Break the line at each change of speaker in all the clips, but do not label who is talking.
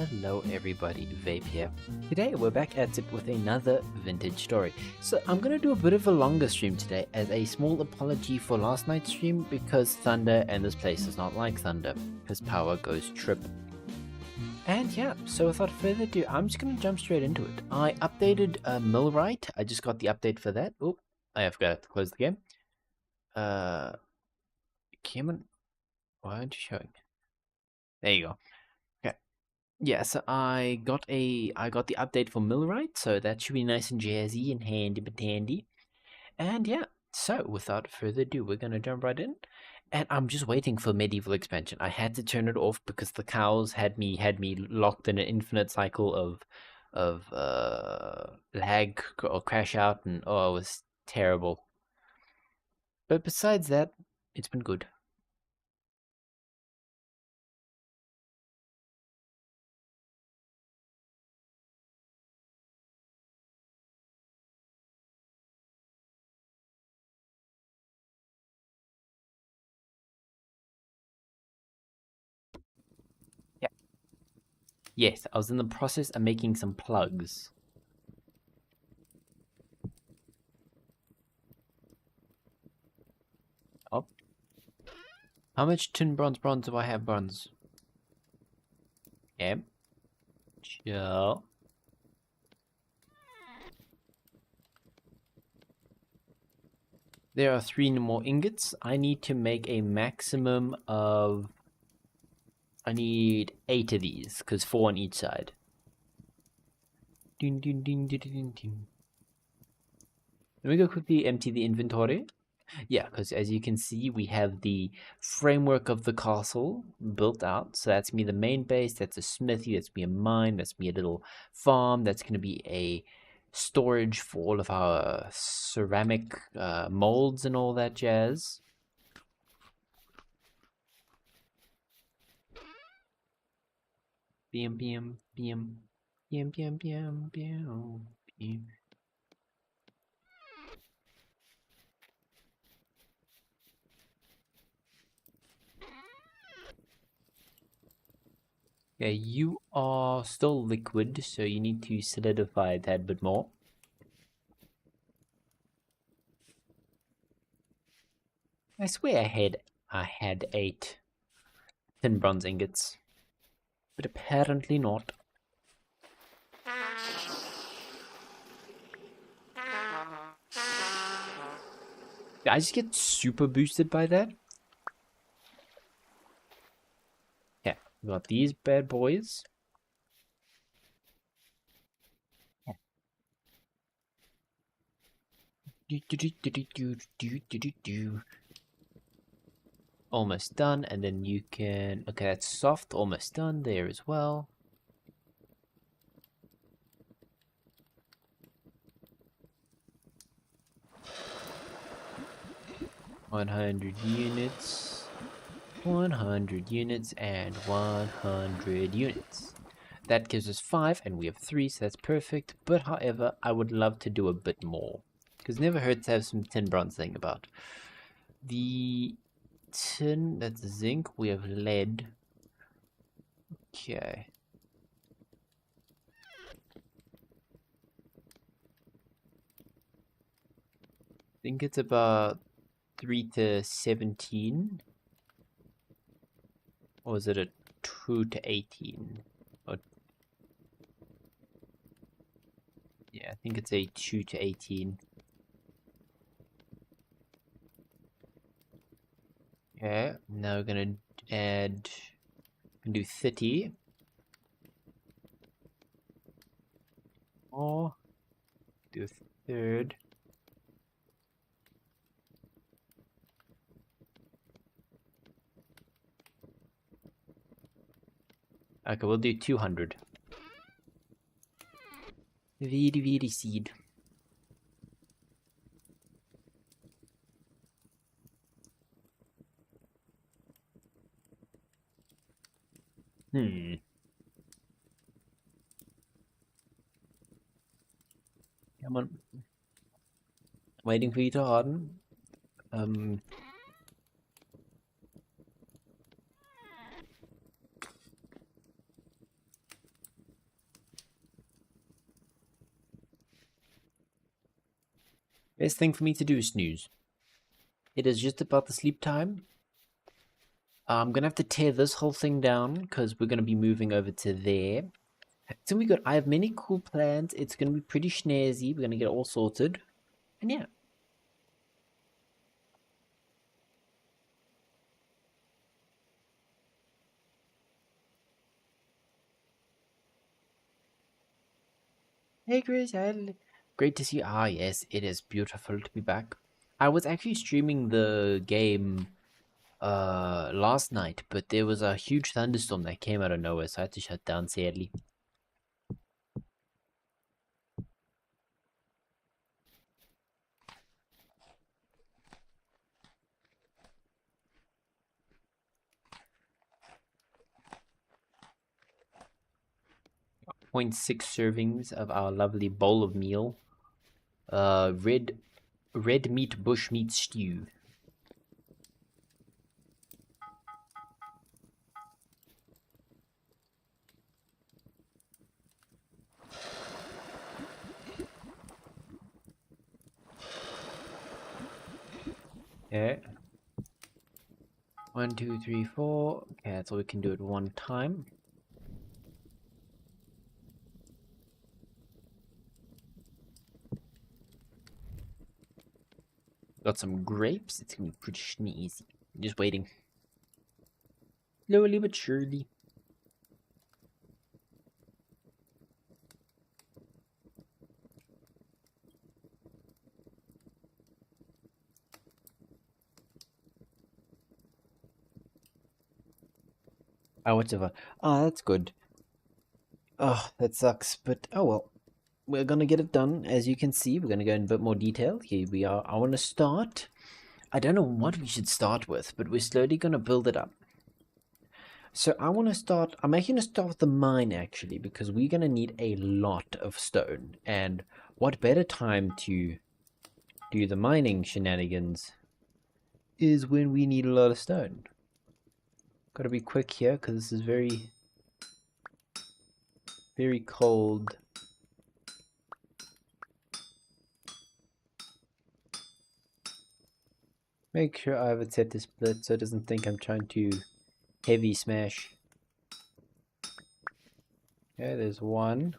Hello everybody, Vape here. Today we're back at it with another vintage story. So I'm gonna do a bit of a longer stream today as a small apology for last night's stream because thunder and this place is not like thunder because power goes trip. And yeah, so without further ado, I'm just gonna jump straight into it. I updated Millwright. I just got the update for that. Oh, I forgot to close the game. Cameron, why aren't you showing? There you go. Okay. Yeah, so I got the update for Millwright, so that should be nice and jazzy and handy but dandy. And yeah, so without further ado, we're gonna jump right in. And I'm just waiting for medieval expansion. I had to turn it off because the cows had me locked in an infinite cycle of lag or crash out, and oh, it was terrible. But besides that, it's been good. Yeah. Yes, I was in the process of making some plugs. Oh. How much tin bronze do I have bronze? Yeah. Chill. There are 3 more ingots. I need to make a maximum of... I need 8 of these, because 4 on each side. Ding, ding, ding, ding, ding, ding. Let me go quickly empty the inventory. Yeah, because as you can see, we have the framework of the castle built out. So that's me, the main base. That's a smithy. That's me, a mine. That's me, a little farm. That's going to be a storage for all of our ceramic molds and all that jazz. Bam, bam, bam, bam, bam, bam, bam, bam. Yeah, you are still liquid, so you need to solidify that a bit more. I swear I had 8 thin bronze ingots, but apparently not. Did I just get super boosted by that? Yeah, we got these bad boys. Almost done, and then you can... Okay, that's soft, almost done there as well. $100 units, 100 units, and 100 units. That gives us 5, and we have 3, so that's perfect. But however, I would love to do a bit more, because never hurts to have some tin bronze thing about. The tin, that's zinc, we have lead. Okay. I think it's about 3 to 17. Or is it a 2 to 18? Or... Yeah, I think it's a 2 to 18. Okay, now we're gonna add... do 30. Or do a third. Okay, we'll do 200. Very seed. Come on. Waiting for you to harden. Best thing for me to do is snooze. It is just about the sleep time. I'm gonna have to tear this whole thing down because we're gonna be moving over to there. So we got. I have many cool plans. It's gonna be pretty snazzy. We're gonna get all sorted, and yeah. Hey Chris, great to see you. Ah yes, it is beautiful to be back. I was actually streaming the game last night, but there was a huge thunderstorm that came out of nowhere, so I had to shut down sadly. Point 0.6 servings of our lovely bowl of meal. Red meat bush meat stew. Okay. 1, 2, 3, 4. Okay, that's all we can do at one time. Got some grapes. It's gonna be pretty sneezy. Just waiting. Slowly but surely. Oh, whatever. Oh, that's good. Oh, that sucks, but oh well. We're gonna get it done. As you can see, we're gonna go in a bit more detail. Here we are. I want to start. I don't know what we should start with, but we're slowly gonna build it up. So I want to start. I'm actually gonna start with the mine actually, because we're gonna need a lot of stone. And what better time to do the mining shenanigans is when we need a lot of stone. Gotta be quick here because this is very, very cold. Make sure I have it set to split so it doesn't think I'm trying to heavy smash. Okay, there's one.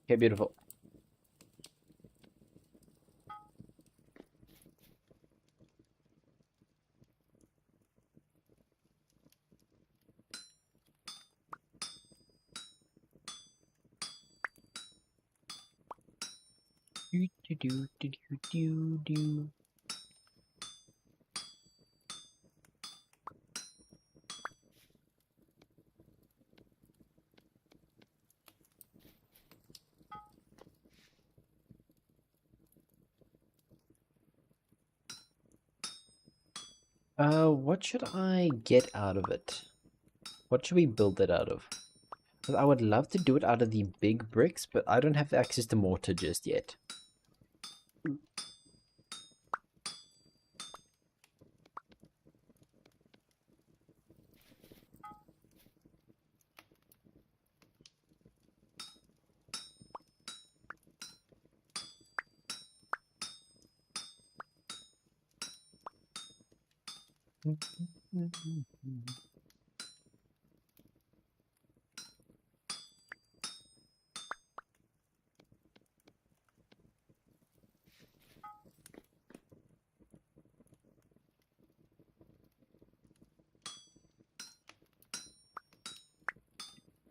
Okay, beautiful. Do do do do do do do. What should I get out of it? What should we build it out of? 'Cause I would love to do it out of the big bricks, but I don't have access to mortar just yet.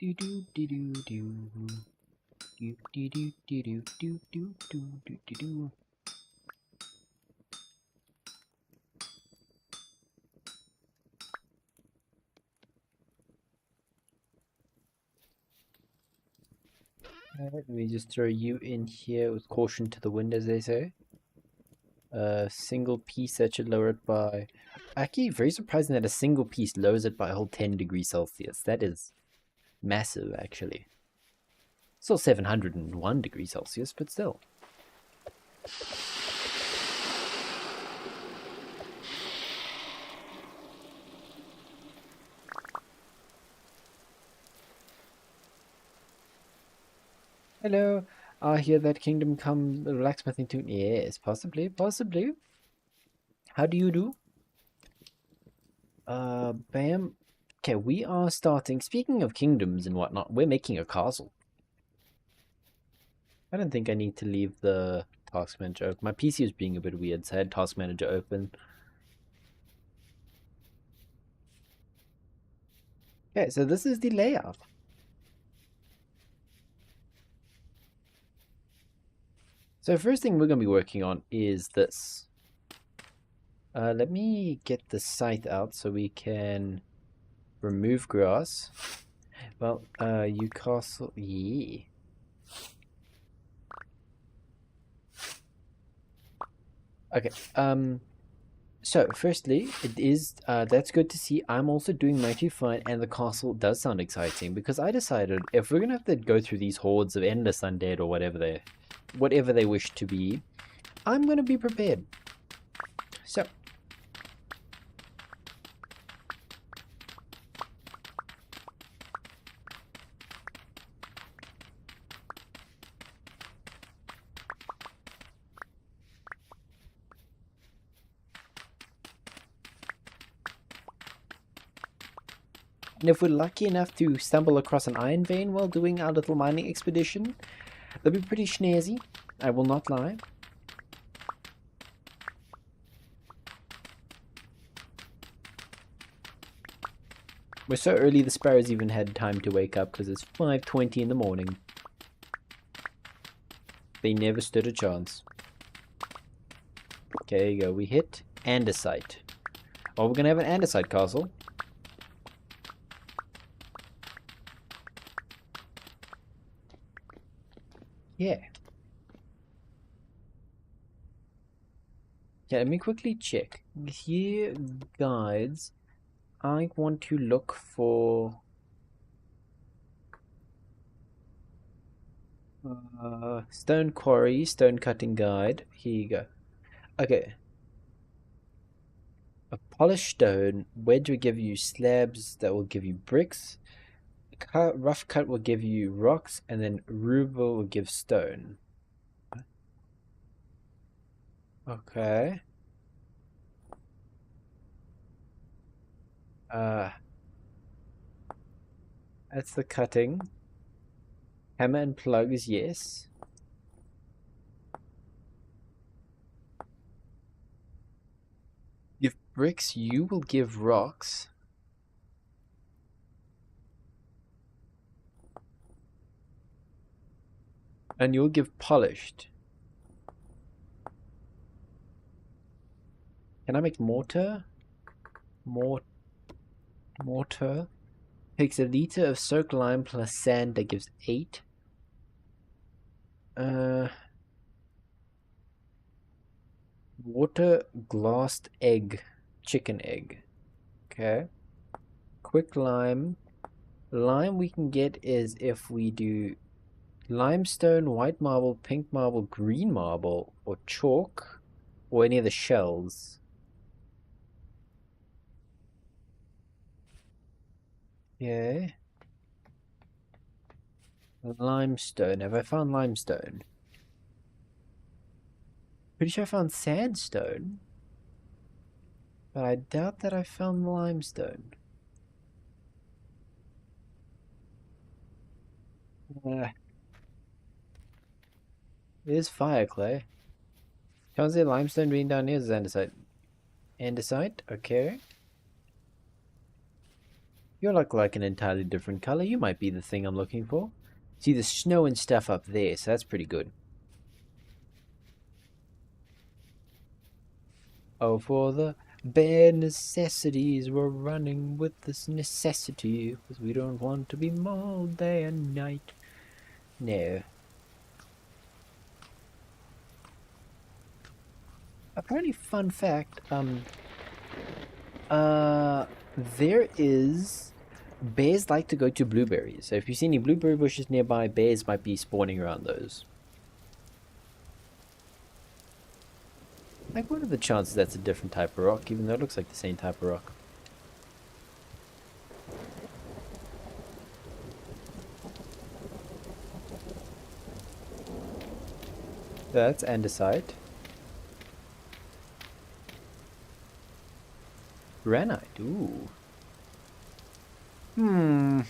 Do do do do do do do do do do do do do do do. Let me just throw you in here with caution to the wind, as they say. A single piece that should lower it by... Actually, very surprising that a single piece lowers it by a whole 10 degrees Celsius. That is massive, actually. Still 701 degrees Celsius, but still. Hello. I hear that kingdom come blacksmithing too. Yes, possibly, possibly. How do you do? Bam. Okay, we are starting. Speaking of kingdoms and whatnot, we're making a castle. I don't think I need to leave the task manager open. My PC was being a bit weird, so I had task manager open. Okay, so this is the layout. So first thing we're going to be working on is this. Let me get the scythe out so we can remove grass. Well, you castle, yeah. Okay, so firstly, it is, that's good to see. I'm also doing mighty fine, and the castle does sound exciting, because I decided if we're gonna have to go through these hordes of endless undead or whatever they wish to be, I'm gonna be prepared. So, and if we're lucky enough to stumble across an iron vein while doing our little mining expedition, that'll be pretty snazzy, I will not lie. We're so early the sparrows even had time to wake up because it's 5:20 in the morning. They never stood a chance. Okay, there you go. We hit andesite. Oh, we're gonna have an andesite castle. Yeah. Yeah, let me quickly check. Here, guides. I want to look for stone quarry, stone cutting guide. Here you go. Okay. A polished stone wedge will give you slabs that will give you bricks. Rough cut will give you rocks, and then ruble will give stone. Okay. That's the cutting. Hammer and plugs, yes. Give bricks, you will give rocks. And you'll give polished. Can I make mortar? Mortar. Takes a liter of soaked lime plus sand that gives 8. Water glassed egg. Chicken egg. Okay. Quick lime. Lime we can get is if we do limestone, white marble, pink marble, green marble, or chalk, or any of the shells. Yeah. Limestone. Have I found limestone? Pretty sure I found sandstone. But I doubt that I found limestone. There's fire clay. Can't see limestone being down here is andesite. Andesite, okay. You look like an entirely different color. You might be the thing I'm looking for. See the snow and stuff up there, so that's pretty good. Oh, for the bare necessities, we're running with this necessity, because we don't want to be mauled day and night. No. Apparently, fun fact, there is... Bears like to go to blueberries, so if you see any blueberry bushes nearby, bears might be spawning around those. Like, what are the chances that's a different type of rock, even though it looks like the same type of rock? That's andesite. Granite. Ooh. Hmm.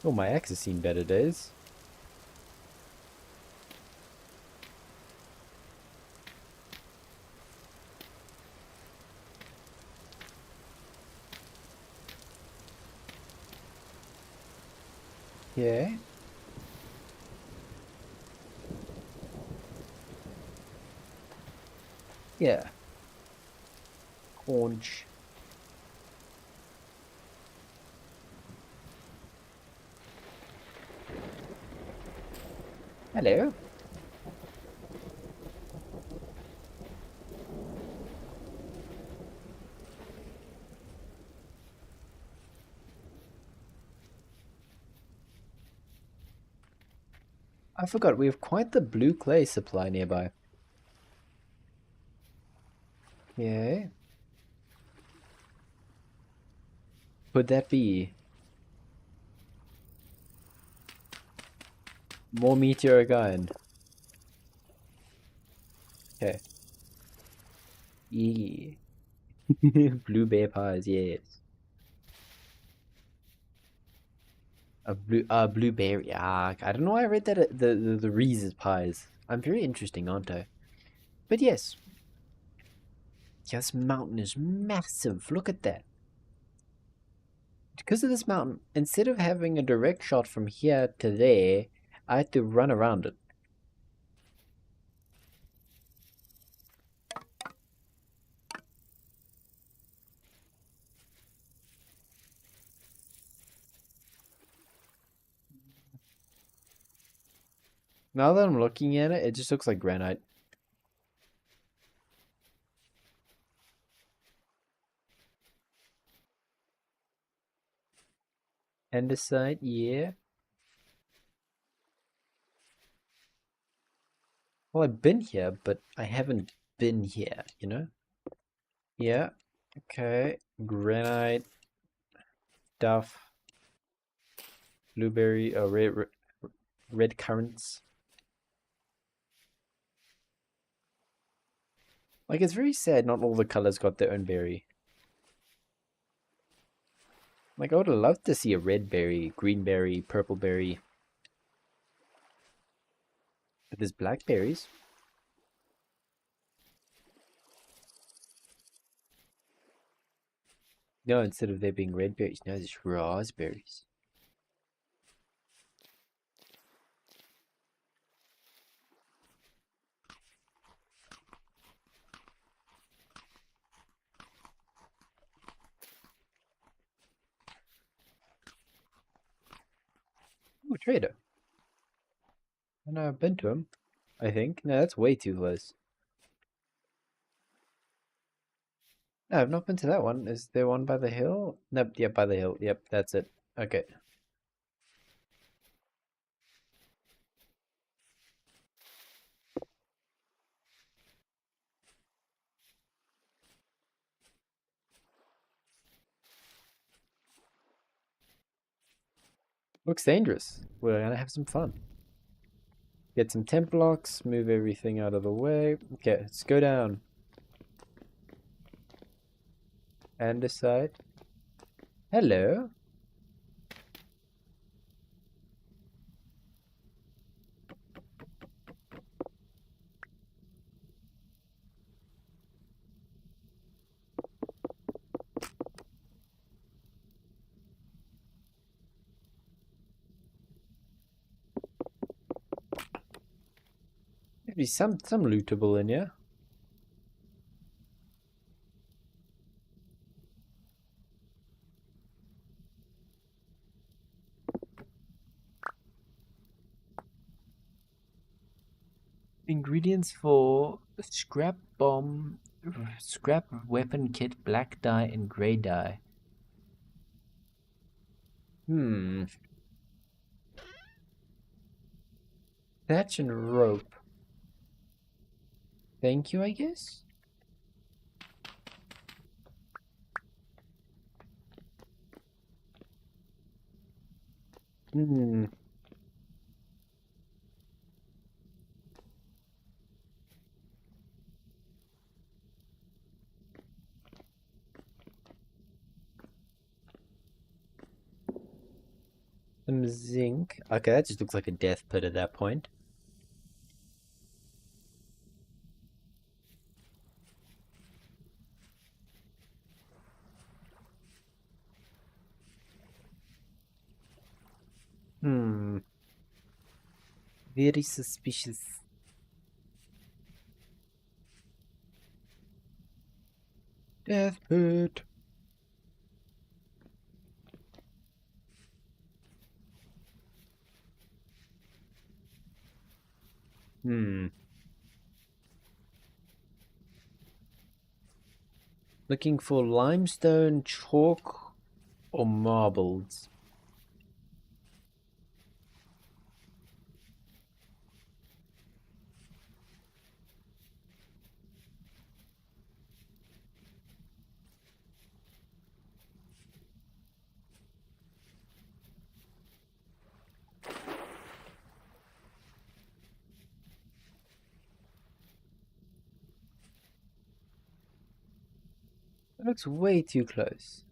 Oh, my axe has seen better days. Yeah. Yeah. Conch. Hello. I forgot we have quite the blue clay supply nearby. Yeah. Could that be more meteoric iron? Okay. Yeah. Blue bear pies, yes. A blueberry. Ah, I don't know why I read that the Reese's pies. I'm very interesting, aren't I? But yes, this mountain is massive. Look at that. Because of this mountain, instead of having a direct shot from here to there, I had to run around it. Now that I'm looking at it, it just looks like granite. Andesite, yeah. Well, I've been here, but I haven't been here, you know? Yeah. Okay. Granite, duff, blueberry, red currants. Like, it's very sad not all the colors got their own berry. Like, I would have loved to see a red berry, green berry, purple berry. But there's blackberries. No, instead of there being red berries, now there's raspberries. Oh, trader. I know I've been to him, I think. No, that's way too close. No, I've not been to that one. Is there one by the hill? Nope, yep, by the hill. Yep, that's it. Okay. Looks dangerous. We're gonna have some fun. Get some temp blocks, move everything out of the way. Okay, let's go down. Andesite. Hello. Maybe some lootable in here. Ingredients for scrap bomb, scrap weapon kit, black dye, and grey dye. Hmm. Thatch and rope. Thank you, I guess? Hmm. Some zinc. Okay, that just looks like a death pit at that point. Hmm. Very suspicious. Death pit. Hmm. Looking for limestone, chalk, or marbles. That looks way too close.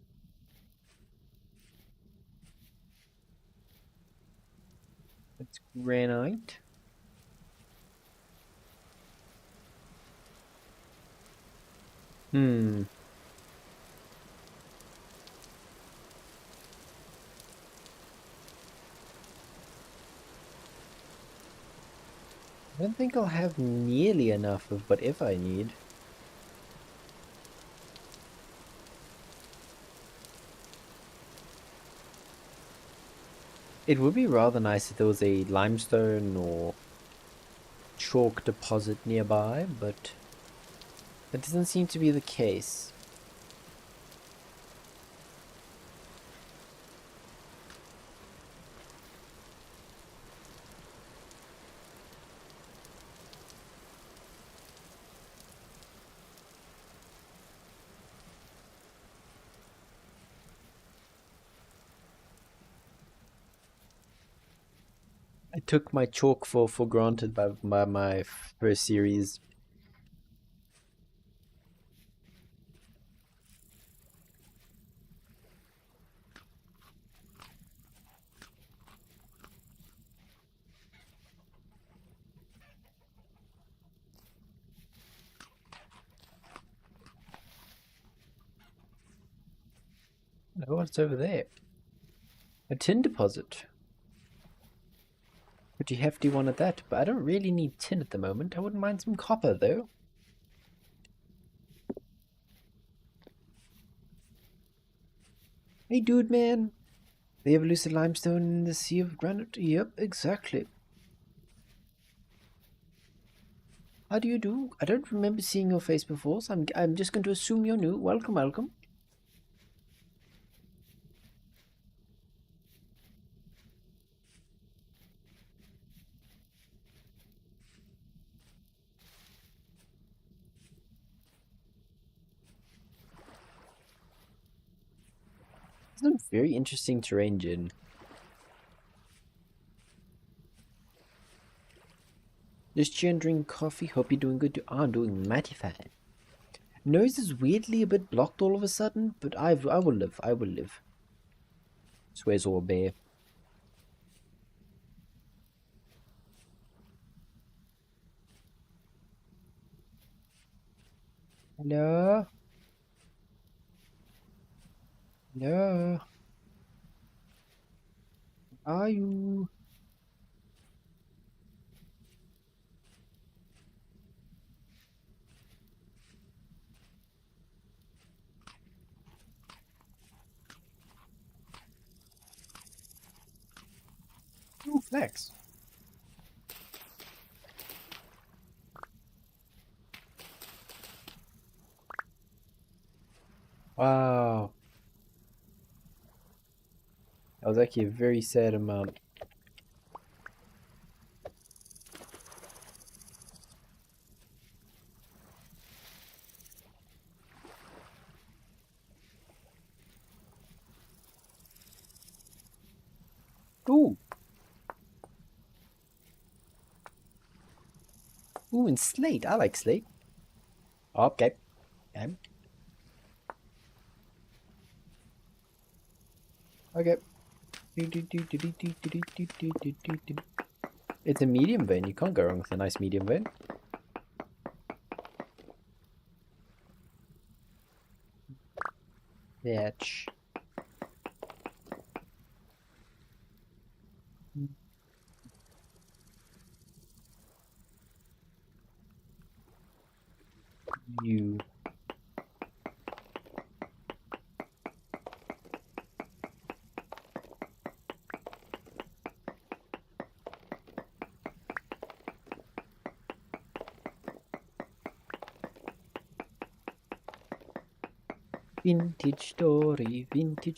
It's granite. Hmm. I don't think I'll have nearly enough of whatever I need. It would be rather nice if there was a limestone or chalk deposit nearby, but that doesn't seem to be the case. I took my chalk for granted by my first series. Oh, what's over there? A tin deposit. Pretty hefty one at that, but I don't really need tin at the moment. I wouldn't mind some copper, though. Hey, dude, man. The evolution limestone in the sea of granite? Yep, exactly. How do you do? I don't remember seeing your face before, so I'm just going to assume you're new. Welcome, welcome. Some very interesting terrain, Jin. Just chill and drink coffee. Hope you're doing good too. I'm doing mighty fine. Nose is weirdly a bit blocked all of a sudden, but I will live. I will live. Swears all bear. Hello? Hello? Are you? Ooh, flex. Wow. That was actually a very sad amount. Ooh. Ooh, and slate. I like slate. Okay. Okay. Okay. It's a medium vein. You can't go wrong with a nice medium vein. Thatch. You. Vintage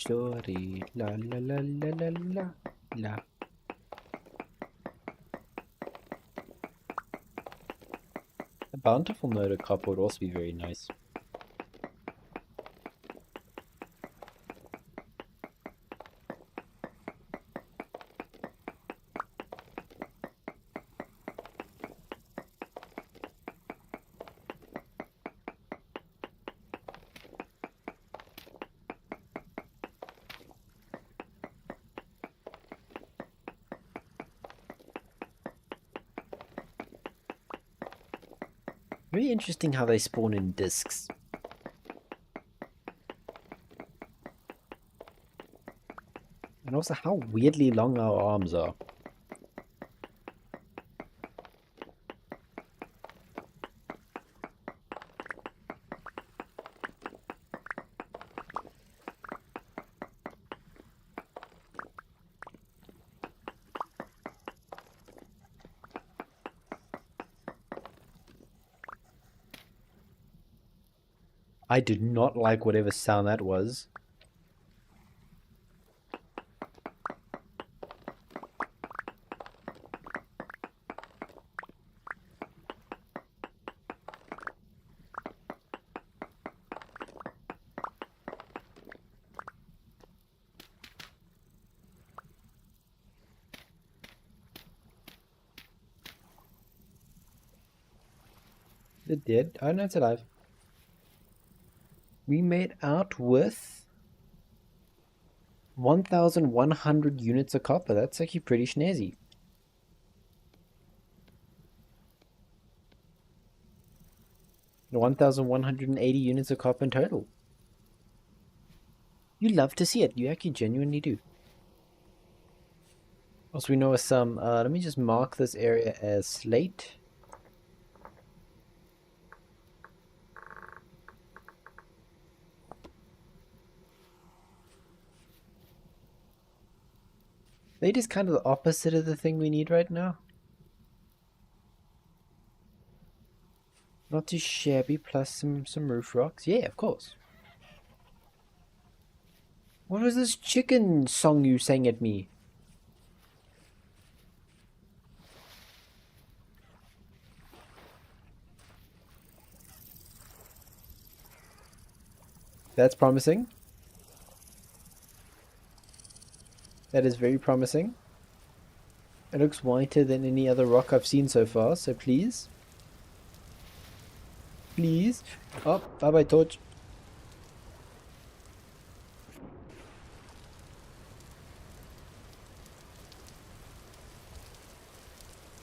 story, la la la la la la la. A bountiful note of copper would also be very nice. Very interesting how they spawn in discs. And also how weirdly long our arms are. I did not like whatever sound that was. It did. Oh no, it's alive. We made out with 1,100 units of copper. That's actually pretty snazzy. 1,180 units of copper in total. You love to see it. You actually genuinely do. Also, we know some. Let me just mark this area as slate. Slate is kind of the opposite of the thing we need right now. Not too shabby, plus some roof rocks. Yeah, of course. What was this chicken song you sang at me? That's promising. That is very promising. It looks whiter than any other rock I've seen so far, so please. Please. Oh, bye-bye, torch.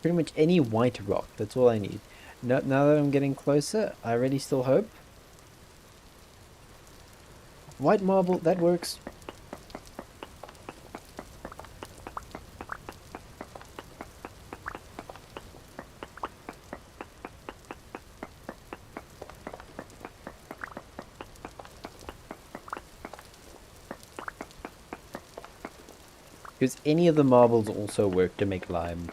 Pretty much any white rock, that's all I need. Now that I'm getting closer, I really still hope. White marble, that works. Because any of the marbles also work to make lime.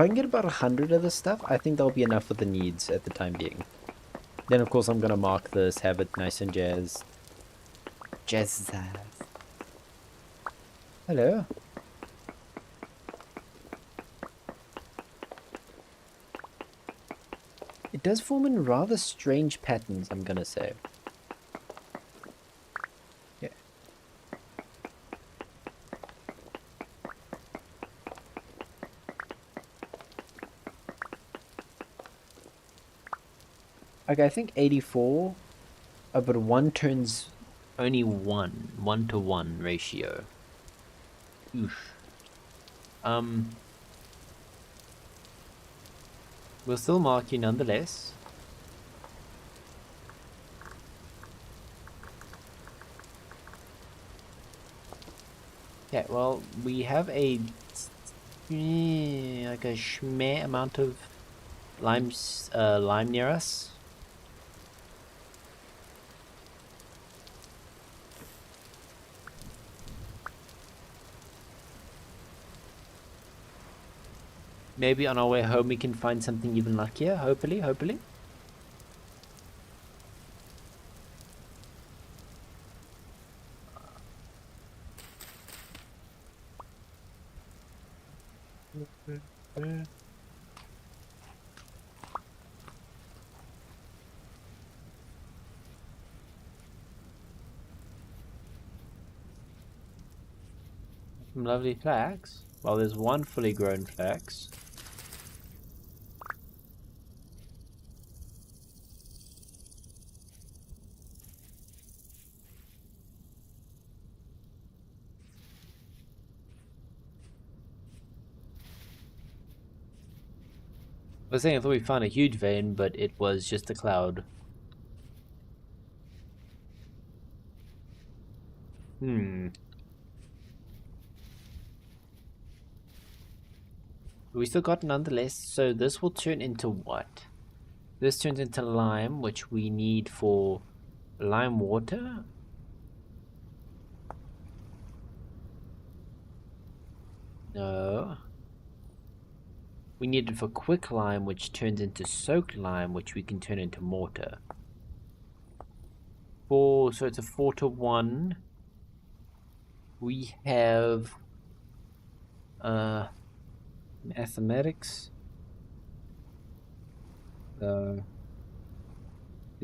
I can get about 100 of this stuff, I think that'll be enough for the needs at the time being. Then, of course, I'm going to mark this, have it nice and jazz. Jazz. Hello. It does form in rather strange patterns, I'm going to say. Yeah. Okay, I think 84, but one turns only 1 to 1 ratio. Oof. We'll still mark you nonetheless. Yeah, well, we have a like a schmeh amount of lime near us. Maybe on our way home we can find something even luckier, hopefully. Some lovely flax. Well, there's one fully grown flax. I was saying I thought we found a huge vein, but it was just a cloud. We still got nonetheless, so this will turn into what? This turns into lime, which we need for lime water. No. We need it for quick lime, which turns into soaked lime, which we can turn into mortar. So it's a 4 to 1. We have mathematics. We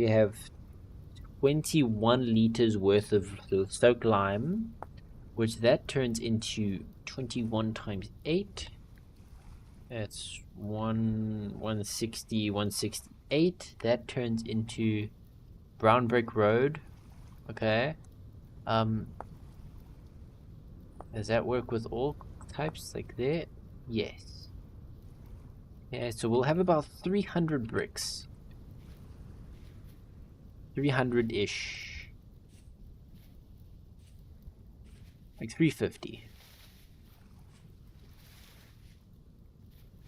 have 21 liters worth of the soaked lime, which that turns into 21 times 8. That's 160, 168. That turns into brown brick road. Okay. Does that work with all types like that? Yes. Yeah, so we'll have about 300 bricks. 300-ish. Like 350.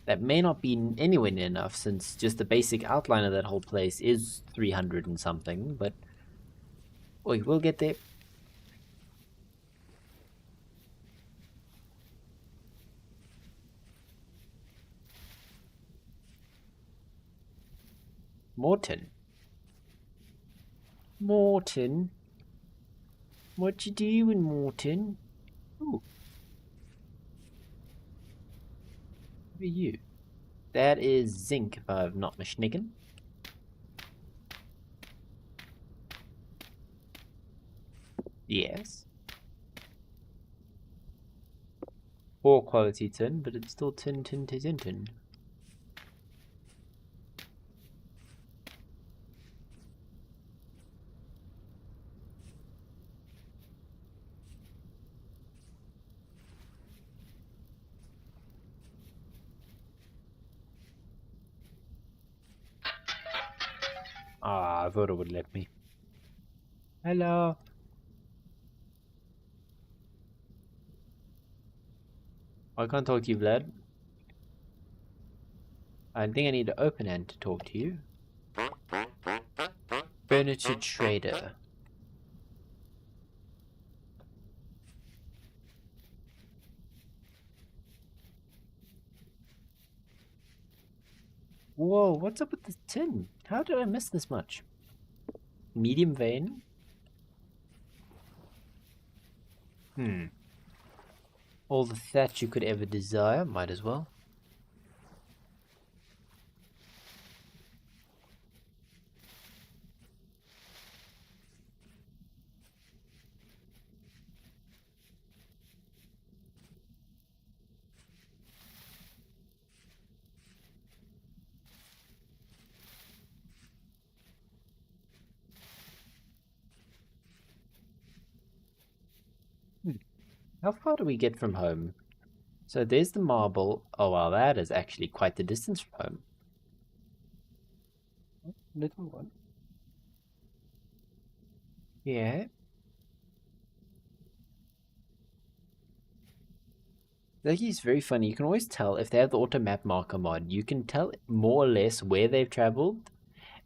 That may not be anywhere near enough, since just the basic outline of that whole place is 300 and something, but we'll get there. Morton, what you doing, Morton? Ooh, who are you? That is zinc, if I'm not mistaken. Yes. Poor quality tin, but it's still tin. Ah, I thought it would let me. Hello. I can't talk to you, Vlad. I think I need to open hand to talk to you. Furniture trader. Whoa, what's up with this tin? How did I miss this much? Medium vein? All the thatch you could ever desire, might as well. How far do we get from home? So there's the marble. Oh wow, that is actually quite the distance from home. Little one. Yeah. Like it's very funny. You can always tell if they have the auto map marker mod. You can tell more or less where they've traveled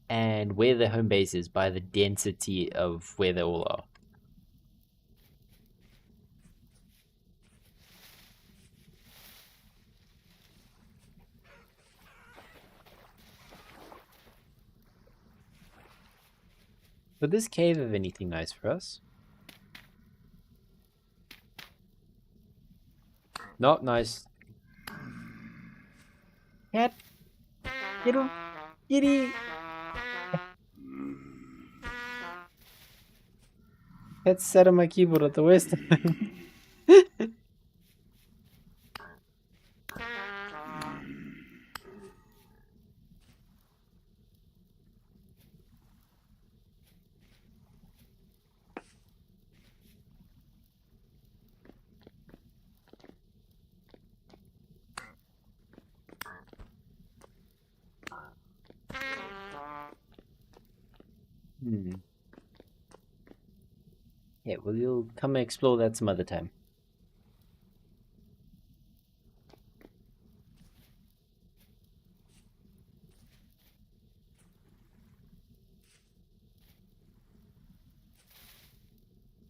and where their home base is by the density of where they all are. Would this cave have anything nice for us? Not nice. Cat, get him, kitty. That's set on my keyboard at the worst time. Yeah, well, you'll come and explore that some other time.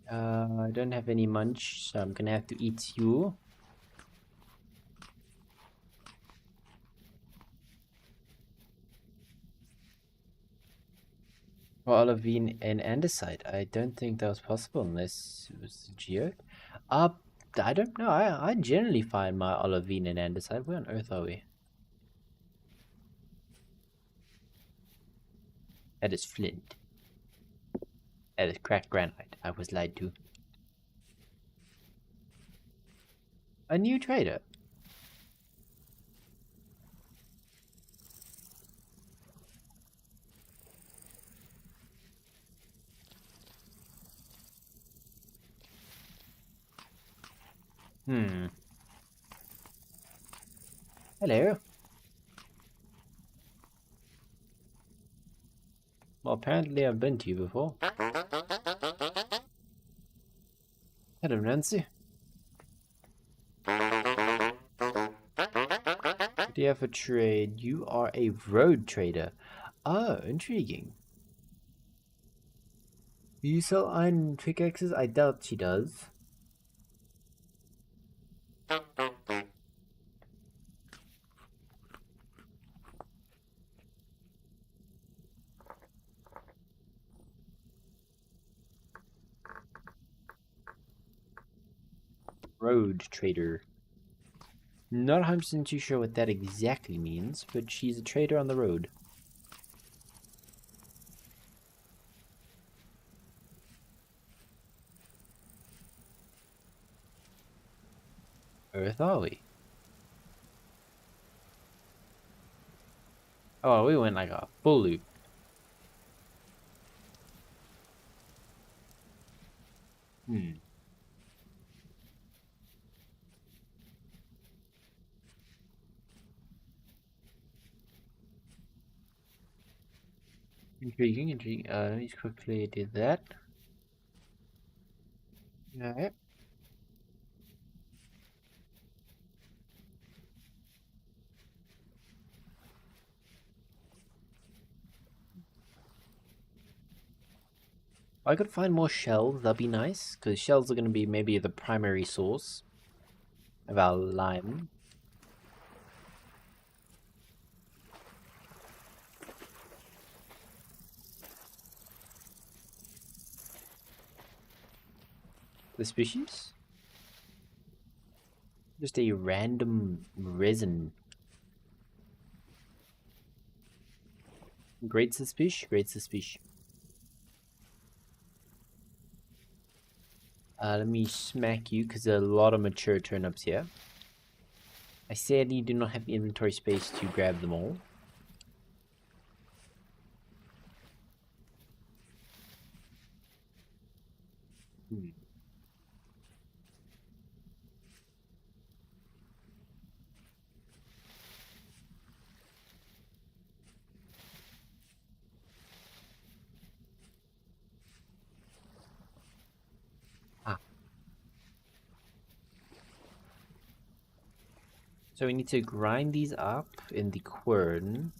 I don't have any munch, so I'm gonna have to eat you. Or olivine and andesite. I don't think that was possible unless it was geo. I don't know. I generally find my olivine and andesite. Where on earth are we? That is flint. That is cracked granite. I was lied to. A new trader. Hello. Well, apparently I've been to you before. Hello, Nancy. What do you have for trade? You are a road trader. Oh, intriguing. Do you sell iron pickaxes? I doubt she does. Road trader. Not 100% too sure what that exactly means, but she's a trader on the road. Earth are we? Oh, we went like a full loop. Intriguing, intriguing. Let me just quickly do that. Alright. I could find more shells, that'd be nice, because shells are going to be maybe the primary source of our lime. The species? Just a random resin. Great suspicion, great suspicion. Let me smack you because there are a lot of mature turnips here. I sadly do not have inventory space to grab them all. Hmm. Ah. So we need to grind these up in the quern.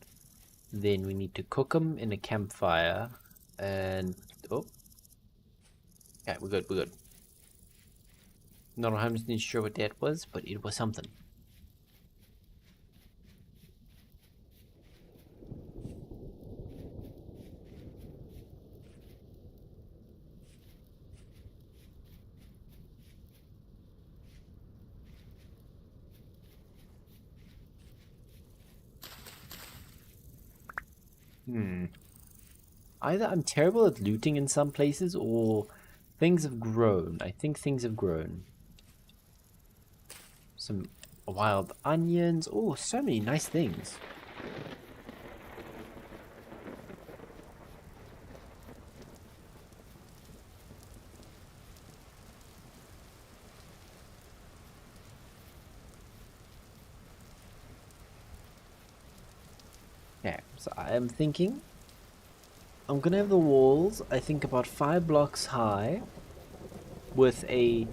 Then we need to cook them in a campfire. And... oh. Yeah, we're good, we're good. Not 100% sure what that was, but it was something. Hmm. Either I'm terrible at looting in some places, or things have grown. I think things have grown. Some wild onions. Oh, so many nice things. Yeah, so I am thinking I'm gonna have the walls, I think about 5 blocks high, with a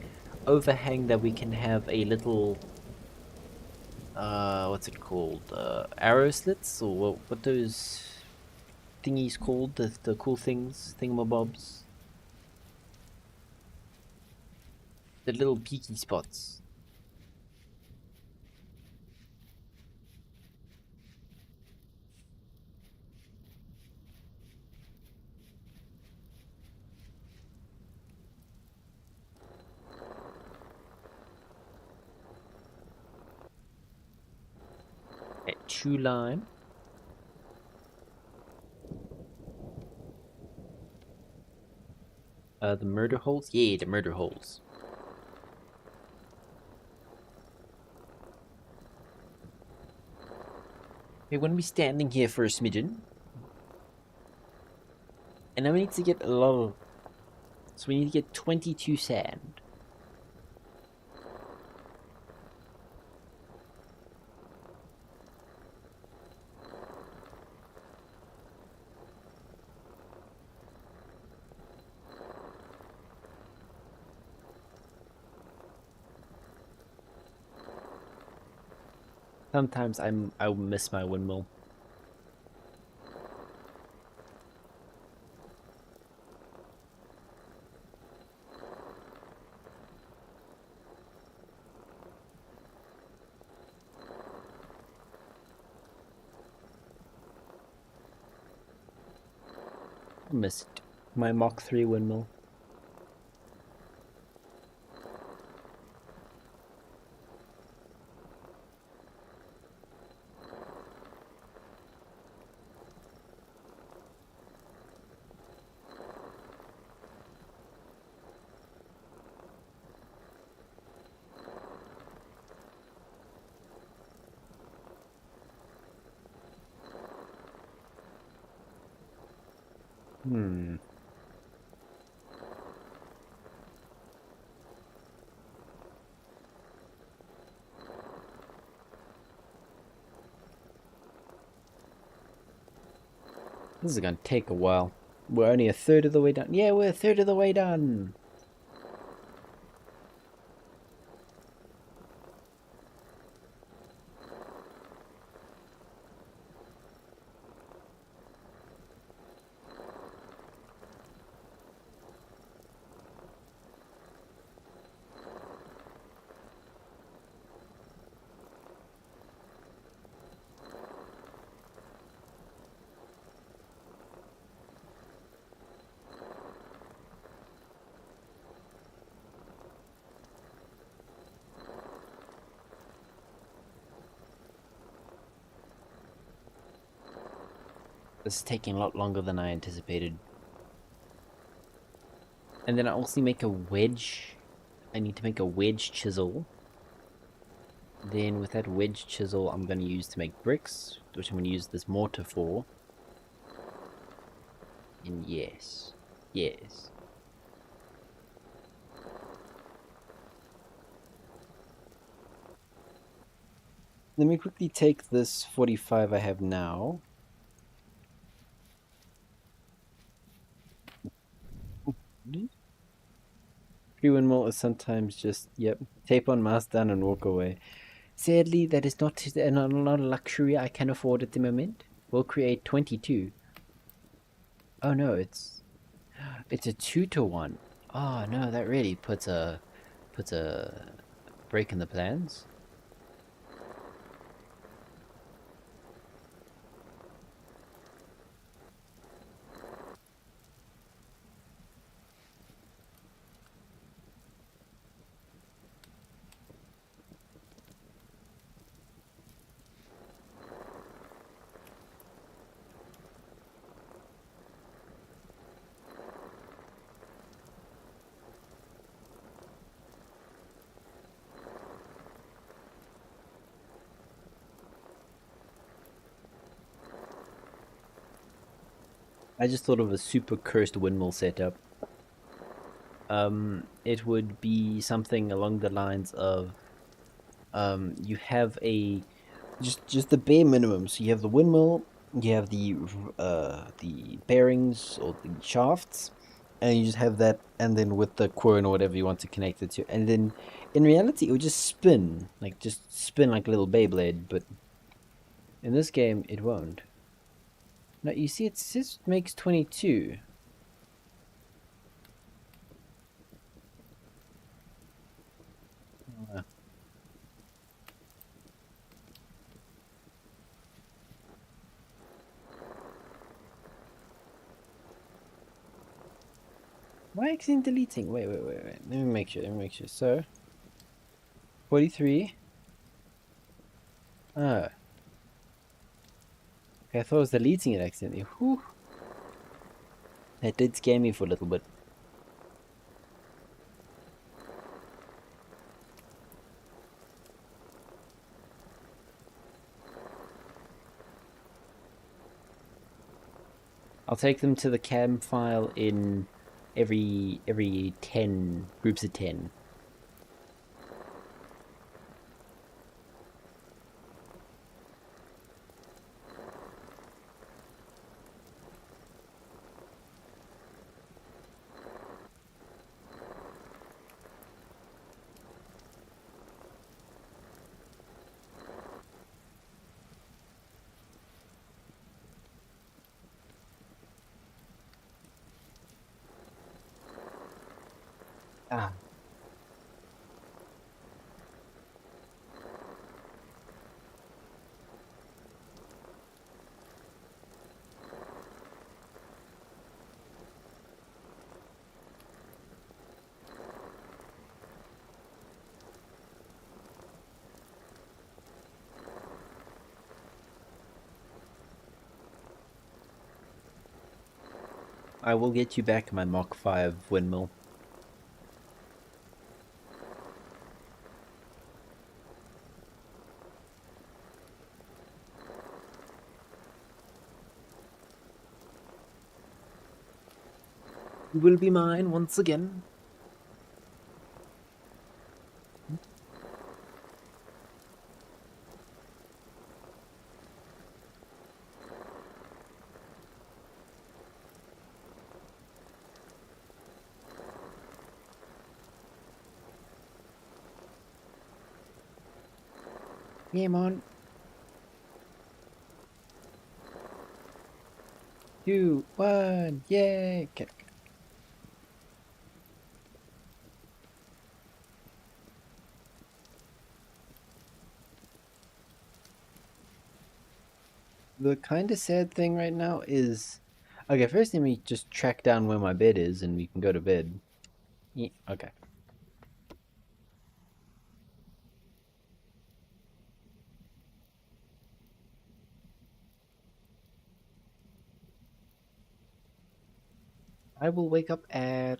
overhang that we can have a little what's it called? Arrow slits, or what those thingies called? The cool things, thingamabobs. The little peaky spots. Okay, chew line. The murder holes? Yeah, the murder holes. We're gonna be standing here for a smidgen. And now we need to get a lot of... so we need to get 22 sand. Sometimes I miss my windmill. Missed my Mach 3 windmill. Hmm. This is gonna take a while. We're only a third of the way done. Yeah, we're a third of the way done. This is taking a lot longer than I anticipated. And then I also make a wedge. I need to make a wedge chisel. Then with that wedge chisel, I'm going to use to make bricks, which I'm going to use this mortar for. And yes. Yes. Let me quickly take this 45 I have now. Free windmill is sometimes just, yep, tape on mouse down and walk away. Sadly, that is not a luxury I can afford at the moment. We'll create 22. Oh no, it's a 2-to-1. Oh no, that really puts a break in the plans. I just thought of a super cursed windmill setup. It would be something along the lines of you have a just the bare minimum. So you have the windmill, you have the bearings or the shafts, and you just have that, and then with the quern or whatever you want to connect it to, and then in reality it would just spin like a little Beyblade, but in this game it won't. Now you see it just makes 22. Uh, Why accident deleting? Wait. Let me make sure. So 43. Ah, okay, I thought I was deleting it accidentally. Whew. That did scare me for a little bit. I'll take them to the cam file in every 10 groups of 10. Ah, I will get you back my Mach 5 windmill. You will be mine once again. Game on. 2, 1, yay! Okay. The kind of sad thing right now is, okay, first let me just track down where my bed is and we can go to bed. Yeah, okay. I will wake up at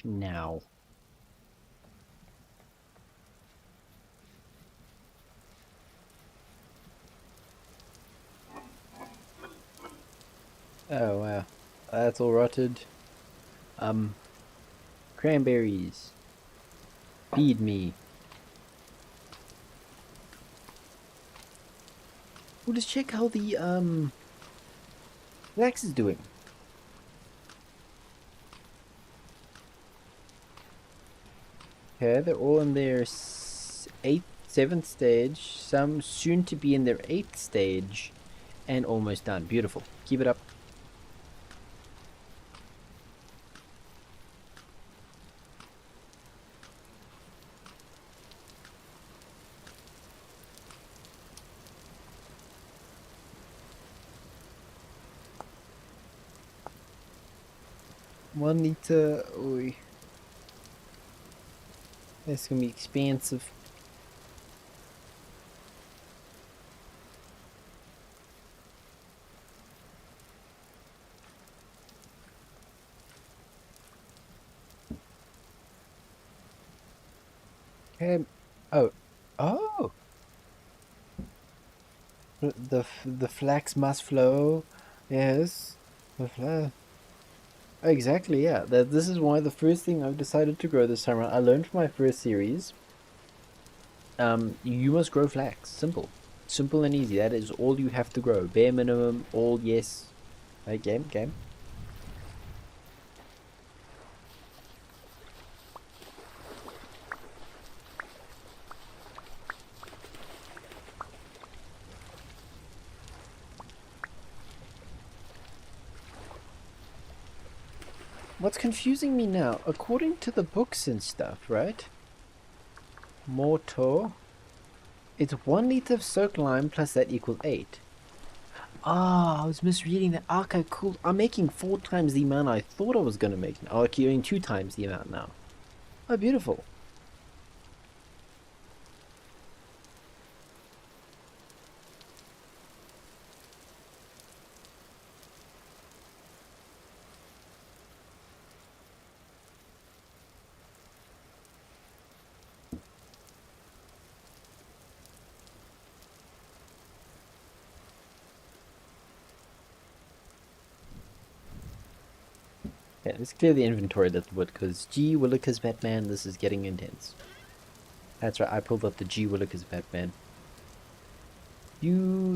now. Oh wow, that's all rotted. Cranberries. Feed me. We'll just check how the Lex is doing. Okay, they're all in their 7th stage. Some soon to be in their 8th stage, and almost done. Beautiful. Keep it up. One liter. Oi. That's gonna be expensive. Okay. Oh. Oh. The flax must flow. Yes. The flax. Exactly, yeah. This is why the first thing I've decided to grow this time around. I learned from my first series. You must grow flax. Simple and easy. That is all you have to grow. Bare minimum. All yes. Right, game. What's confusing me now? According to the books and stuff, right? Mortar. It's 1 liter of soaked lime plus that equals 8. Ah, I was misreading that. Okay, cool. I'm making 4 times the amount I thought I was going to make. Oh, I'm doing 2 times the amount now. Oh, beautiful. Yeah, let's clear the inventory a little bit, because G. Willikers Batman, this is getting intense. That's right, I pulled up the G. Willikers Batman. You,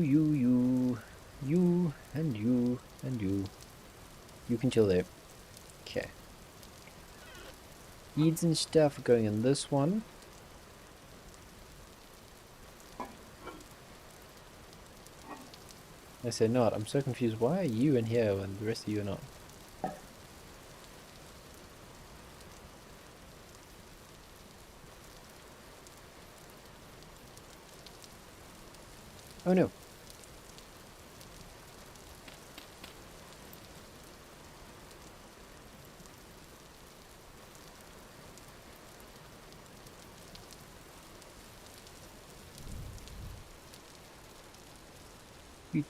and you, and you. You can chill there. Okay. Seeds and stuff are going in this one. I said not. I'm so confused. Why are you in here when the rest of you are not? Oh no.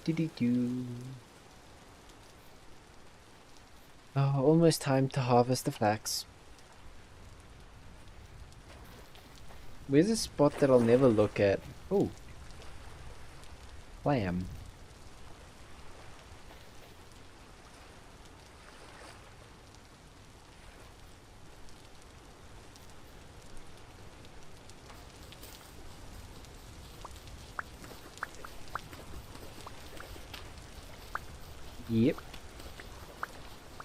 Do. Oh, almost time to harvest the flax. Where's a spot that I'll never look at? Oh. Clam. Yep.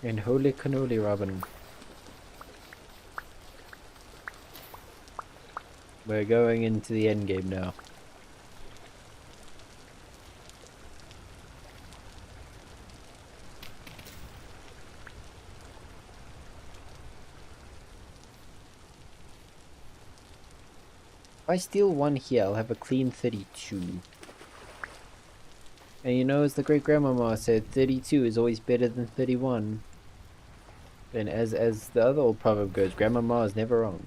And holy cannoli, Robin. We're going into the end game now. If I steal one here, I'll have a clean 32. And you know, as the great grandmama said, 32 is always better than 31. And as the other old proverb goes, grandmama is never wrong.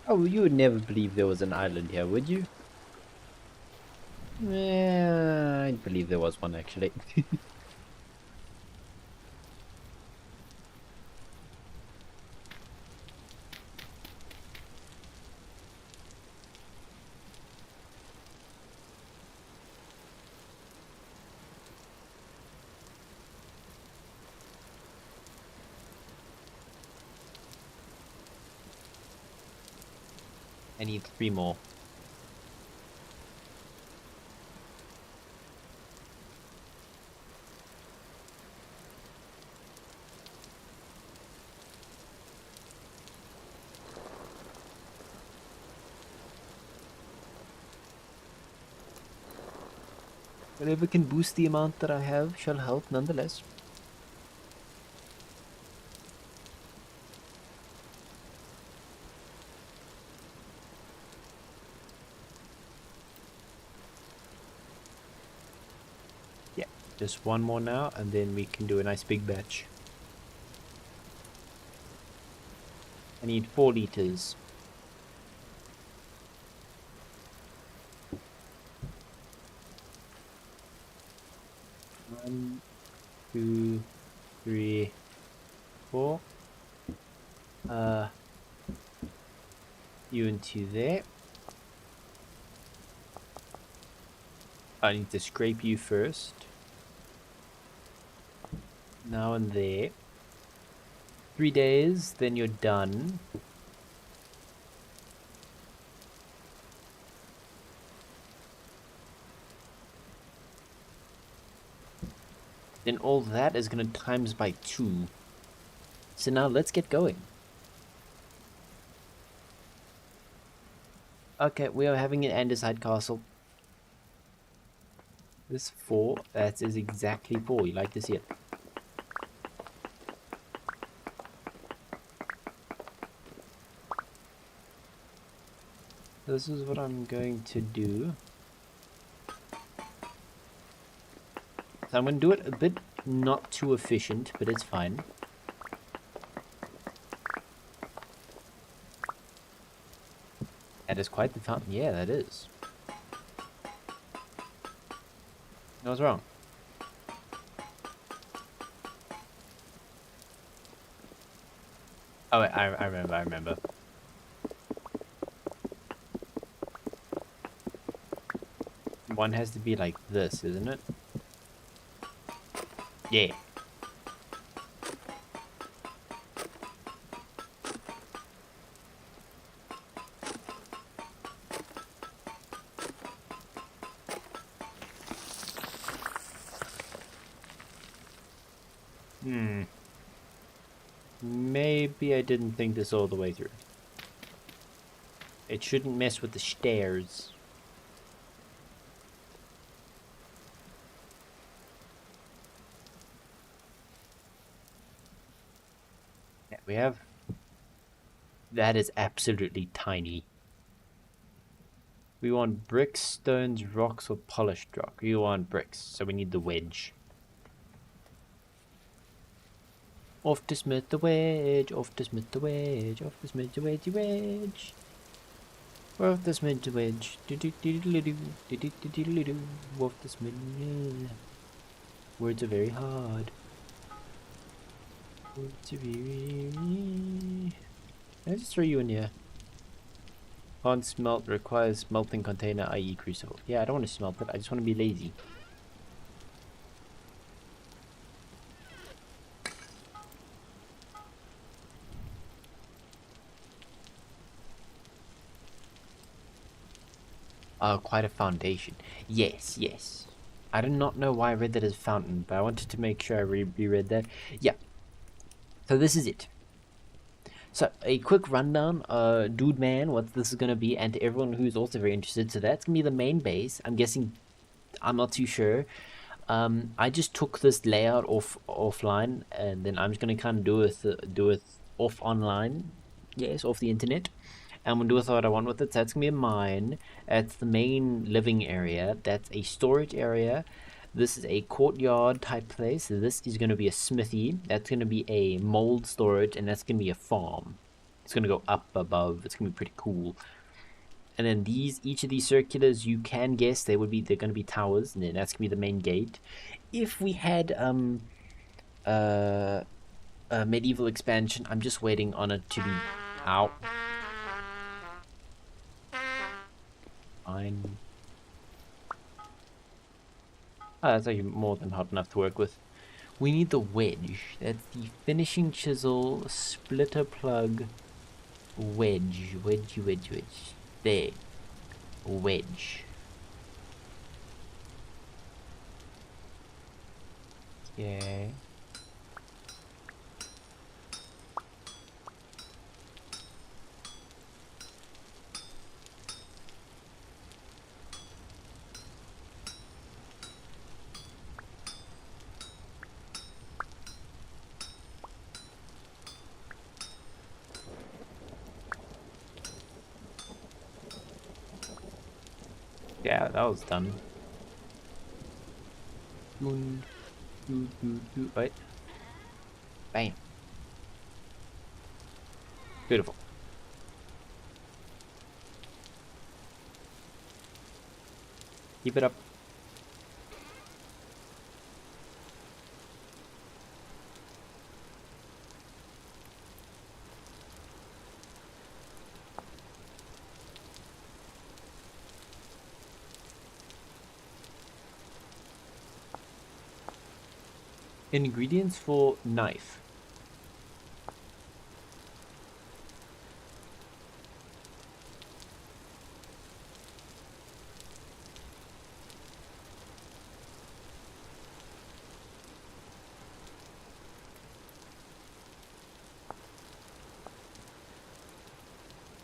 Oh, you would never believe there was an island here, would you? Yeah, I'd believe there was one actually. I need 3 more. Whatever can boost the amount that I have shall help nonetheless. Yeah, just 1 more now, and then we can do a nice big batch. I need 4 liters. One, 2, 3, 4. You into there. I need to scrape you first. Now and there. 3 days, then you're done. Then all that is going to times by 2. So now let's get going. Okay, we are having an andesite castle. This 4, that is exactly 4. You like to see it. This is what I'm going to do. So I'm going to do it a bit not too efficient, but it's fine. That is quite the fountain. Yeah, that is. I was wrong. Oh, I remember. One has to be like this, isn't it? Yeah. Maybe I didn't think this all the way through. It shouldn't mess with the stairs. Yeah, we have... That is absolutely tiny. We want bricks, stones, rocks, or polished rock. We want bricks, so we need the wedge. Off to smith the wedge, off to smith the wedge, off to smith the wedge, wedge. Off to smith the wedge, off to smith. Words are very hard. Words are very... Can I just throw you in here? Can't smelt, requires smelting container, i.e. crucible. Yeah, I don't want to smelt it, I just want to be lazy. Quite a foundation. Yes, yes. I do not know why I read that as fountain, but I wanted to make sure I reread that. Yeah. So this is it. So a quick rundown, dude man, what this is going to be, and to everyone who's also very interested. So that's going to be the main base. I'm guessing, I'm not too sure. I just took this layout offline, and then I'm just going to kind of do it off online. Yes, off the internet. I'm going to do what I want with it. So that's going to be a mine. That's the main living area. That's a storage area. This is a courtyard type place. So this is going to be a smithy. That's going to be a mold storage, and that's going to be a farm. It's gonna go up above. It's gonna be pretty cool. And then each of these circulars, you can guess they're gonna be towers, and then that's gonna be the main gate. If we had a medieval expansion, I'm just waiting on it to be out. Fine. Oh, that's actually more than hot enough to work with. We need the wedge. That's the finishing chisel, splitter plug, wedge. There. Wedge. Okay. Yeah, that was done. Wait. Bam. Beautiful. Keep it up. Ingredients for knife.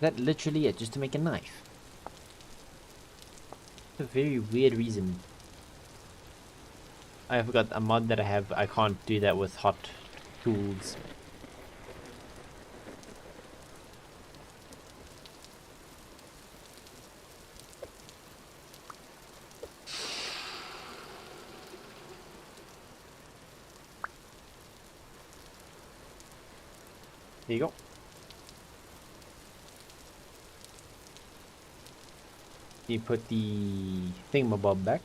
That literally it, just to make a knife. It's a very weird reason. I forgot a mod that I have. I can't do that with hot tools. There you go. You put the thingamabob back.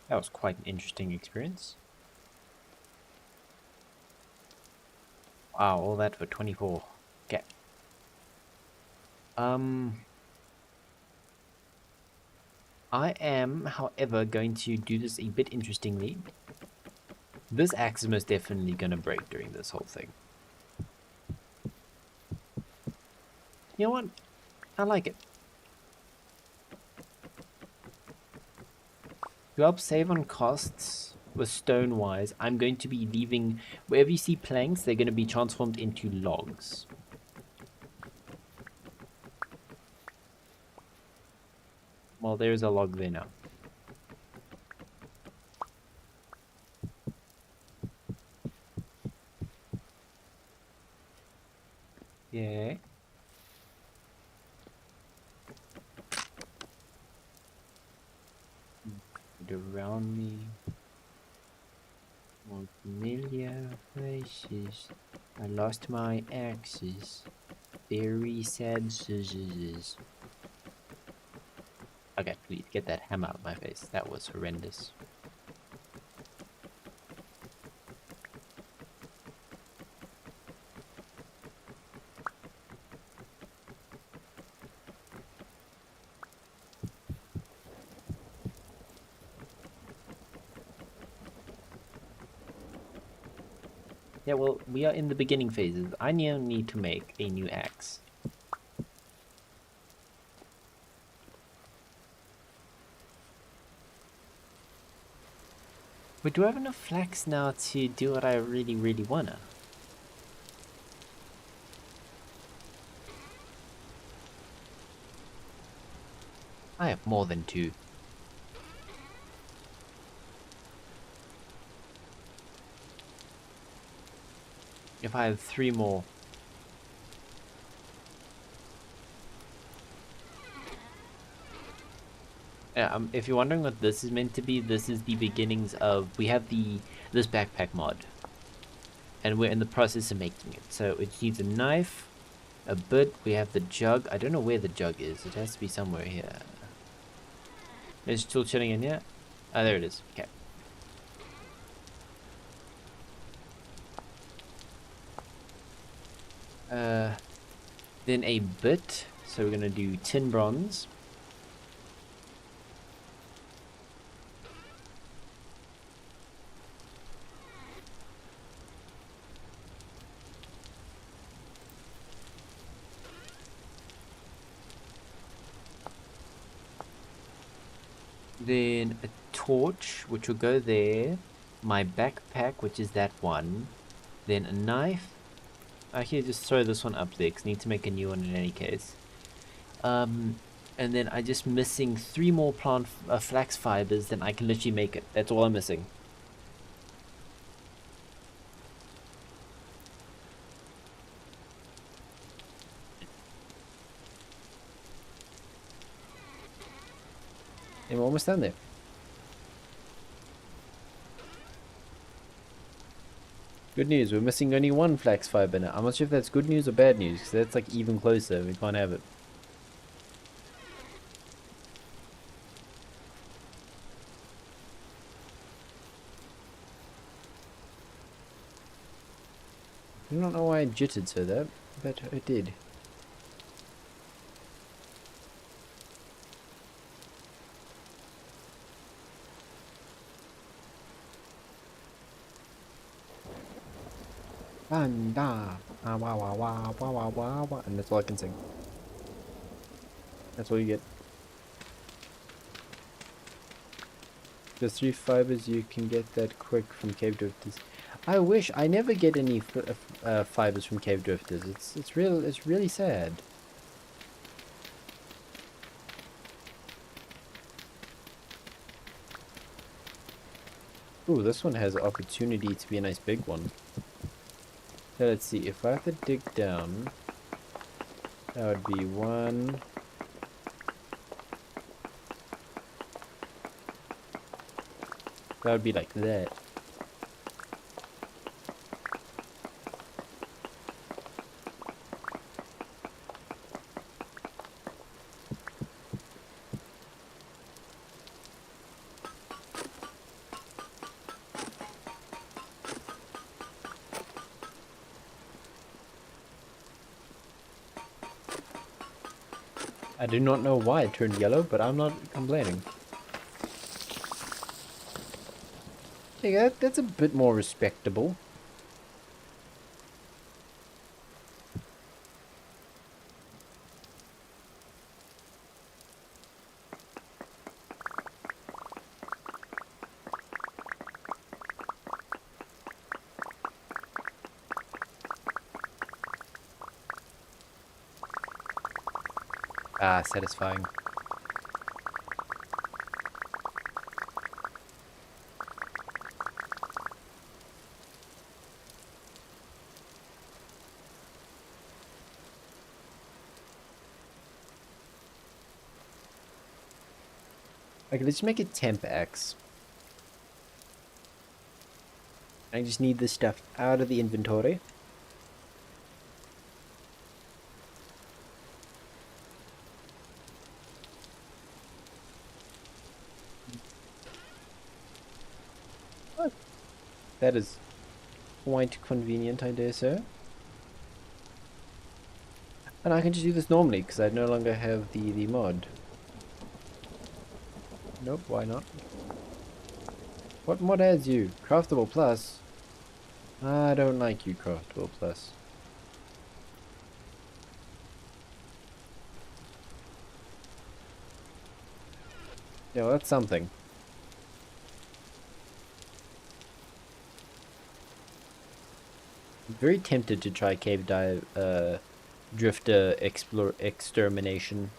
That was quite an interesting experience. Wow, all that for 24. Okay. I am, however, going to do this a bit interestingly. This axe is most definitely going to break during this whole thing. You know what? I like it. To help save on costs with stone-wise, I'm going to be leaving... Wherever you see planks, they're going to be transformed into logs. Well, there's a log there now. Yeah. Around me. More familiar faces. I lost my axes. Very sad scissors. Okay, please get that hammer out of my face. That was horrendous. Yeah, well, we are in the beginning phases. I now need to make a new axe. But do I have enough flax now to do what I really, really wanna? I have more than 2. If I have 3 more... Yeah, if you're wondering what this is meant to be, this is the beginnings of... We have this backpack mod. And we're in the process of making it. So it needs a knife, a bit. We have the jug. I don't know where the jug is. It has to be somewhere here. It's still chilling in here. Ah, there it is. Okay. Then a bit. So we're gonna do tin bronze. Then a torch, which will go there. My backpack, which is that one. Then a knife. Actually, just throw this one up there, because I need to make a new one in any case. And then I'm just missing 3 more plant flax fibers, then I can literally make it. That's all I'm missing. And we're almost done there. Good news, we're missing only 1 flax fiber now. I'm not sure if that's good news or bad news, because that's like even closer. We can't have it. I don't know why I jittered so that, but I did. Banda, wah wah wah wah wah wah wah, and that's all I can sing. That's all you get. The 3 fibers you can get that quick from cave drifters. I wish I never get any fibers from cave drifters. It's really sad. Ooh, this one has opportunity to be a nice big one. So let's see, if I have to dig down, that would be 1. That would be like that. I do not know why it turned yellow, but I'm not complaining. Yeah, that's a bit more respectable. Ah, satisfying. Okay, let's make it temp X. I just need this stuff out of the inventory. That is quite convenient, I dare say. And I can just do this normally, because I no longer have the mod. Nope, why not? What mod adds you? Craftable Plus? I don't like you, Craftable Plus. Yeah, well, that's something. I'm very tempted to try cave dive, drifter extermination.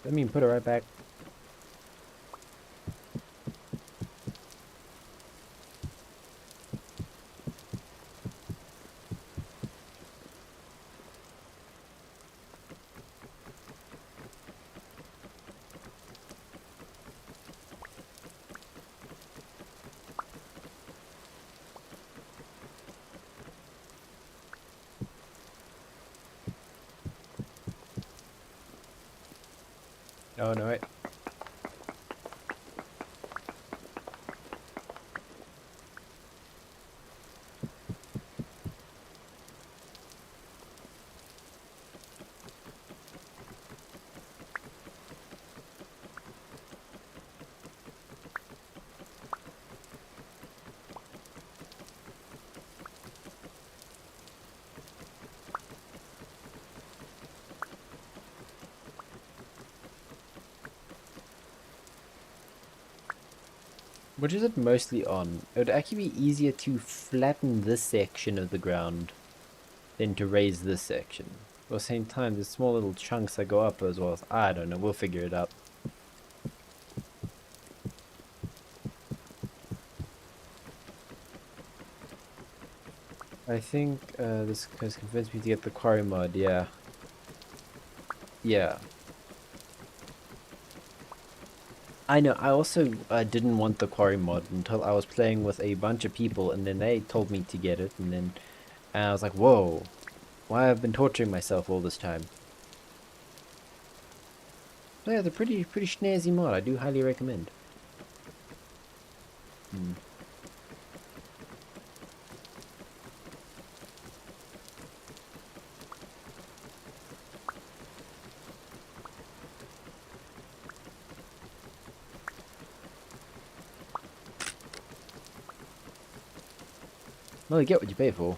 I mean, put it right back. Oh, no, wait. Which is it mostly on? It would actually be easier to flatten this section of the ground than to raise this section. At the same time, there's small little chunks that go up as well. I don't know, we'll figure it out. I think this has convinced me to get the quarry mod, yeah. Yeah. I know, I also didn't want the quarry mod until I was playing with a bunch of people and then they told me to get it and then I was like, whoa, why have I been torturing myself all this time? So yeah, it's a pretty snazzy mod, I do highly recommend. Hmm. Well, you get what you pay for.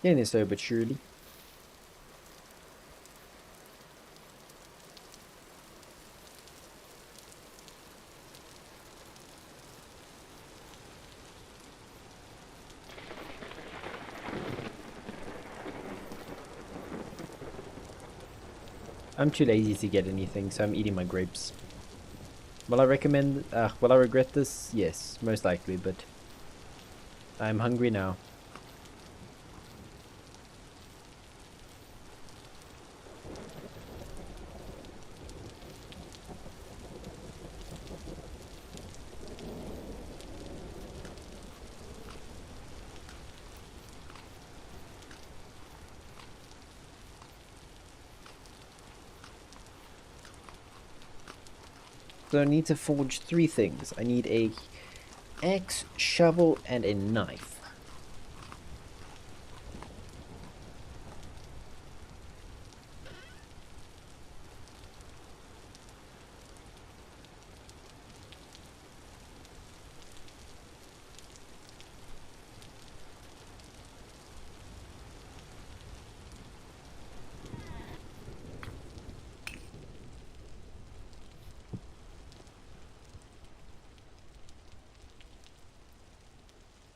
Getting there slow but surely. I'm too lazy to get anything, so I'm eating my grapes. Will I will I regret this? Yes, most likely, but I'm hungry now. So I need to forge 3 things. I need a axe, shovel, and a knife.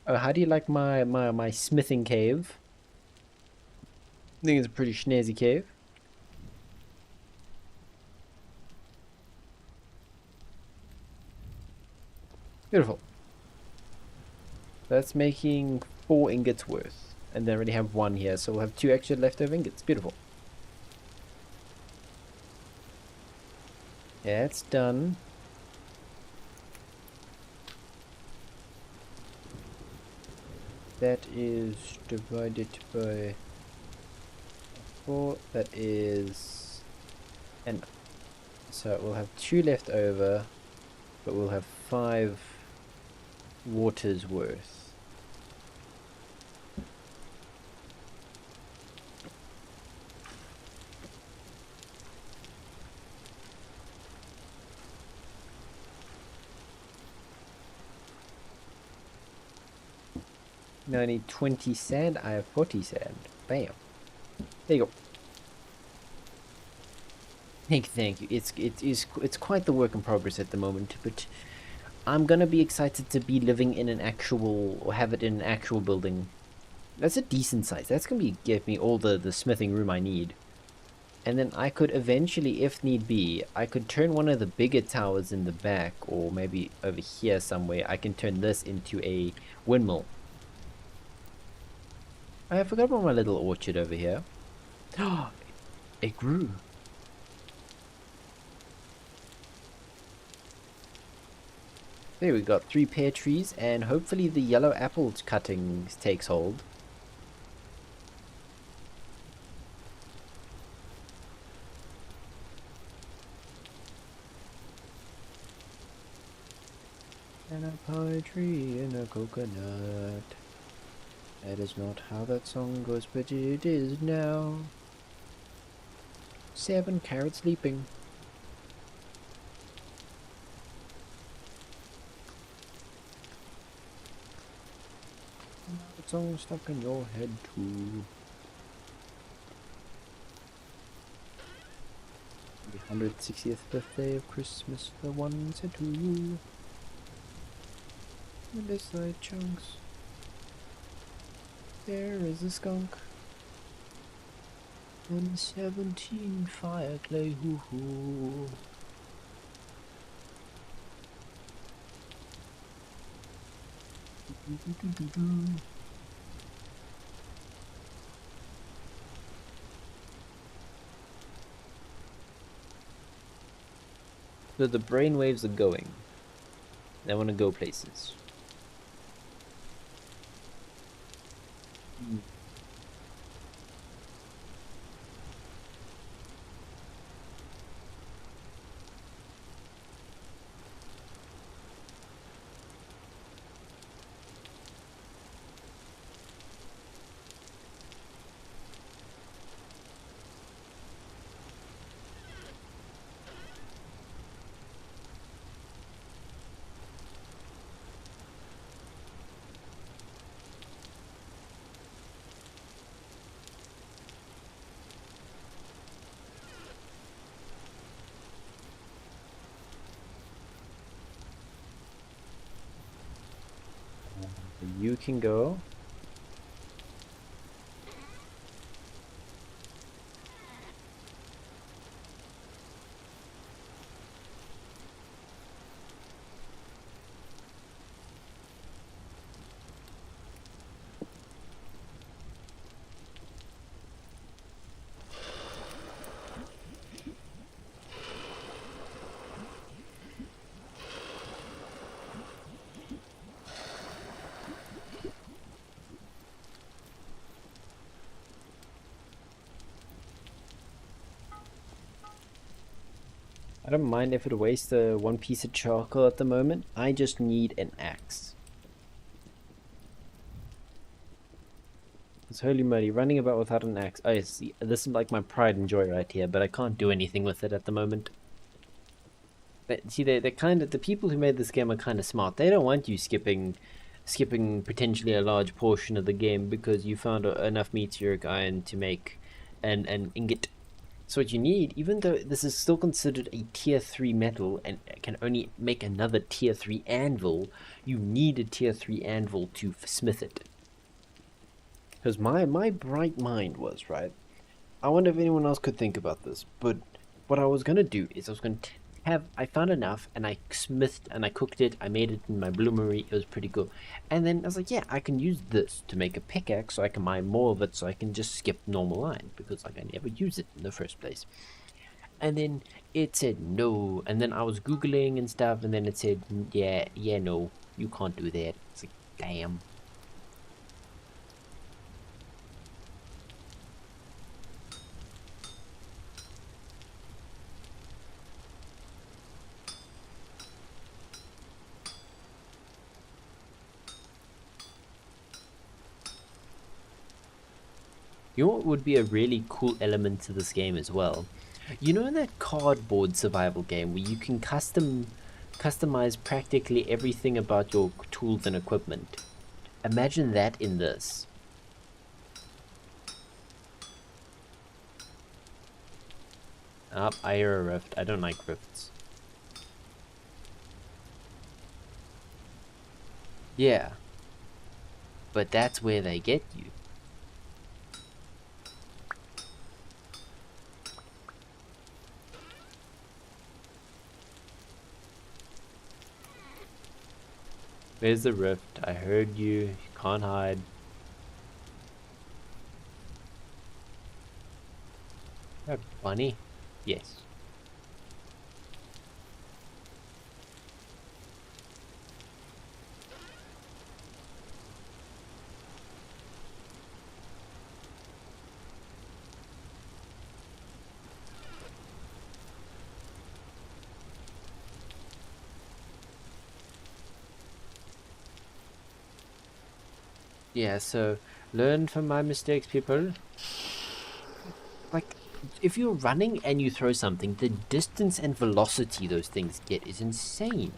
Oh, how do you like my smithing cave? I think it's a pretty snazzy cave. Beautiful. That's making 4 ingots worth. And then I already have 1 here, so we'll have 2 extra leftover ingots. Beautiful. Yeah, it's done. That is divided by 4. That is... And so we'll have 2 left over, but we'll have 5 waters worth. Now I need 20 sand. I have 40 sand. Bam. There you go. Thank you. It's quite the work in progress at the moment, but I'm gonna be excited to be living in an actual, or have it in an actual building. That's a decent size. That's gonna be give me all the smithing room I need. And then I could eventually, if need be, I could turn one of the bigger towers in the back, or maybe over here somewhere, I can turn this into a windmill. I forgot about my little orchard over here. It grew. There we got 3 pear trees, and hopefully the yellow apple cutting takes hold. And a pine tree and a coconut. That is not how that song goes, but it is now. 7 carrots sleeping. That song stuck in your head too. The 160th birthday of Christmas, the one said to you. And beside chunks, there is a skunk. And 17 fire clay hoo hoo. So the brainwaves are going. They want to go places. You can go. I don't mind if it wastes the 1 piece of charcoal at the moment. I just need an axe. It's holy moly, running about without an axe. I see. This is like my pride and joy right here, but I can't do anything with it at the moment. But see, they're kind of, the people who made this game are kind of smart. They don't want you skipping potentially a large portion of the game because you found enough meteoric iron to make an ingot. So what you need, even though this is still considered a tier 3 metal and can only make another tier 3 anvil, you need a tier 3 anvil to smith it. Because my bright mind was, right, I wonder if anyone else could think about this, but what I was going to do is I was going to I found enough and I smithed and I cooked it, I made it in my bloomery, it was pretty cool. And then I was like, yeah, I can use this to make a pickaxe so I can mine more of it so I can just skip normal iron because like I never use it in the first place. And then it said no, and then I was googling and stuff and then it said yeah no, you can't do that. It's like, damn. You know what would be a really cool element to this game as well? You know that cardboard survival game where you can customize practically everything about your tools and equipment? Imagine that in this. I hear a rift. I don't like rifts. Yeah. But that's where they get you. There's the rift. I heard you. You can't hide. Oh, bunny? Yes. Yeah, so learn from my mistakes, people. Like, if you're running and you throw something, the distance and velocity those things get is insane.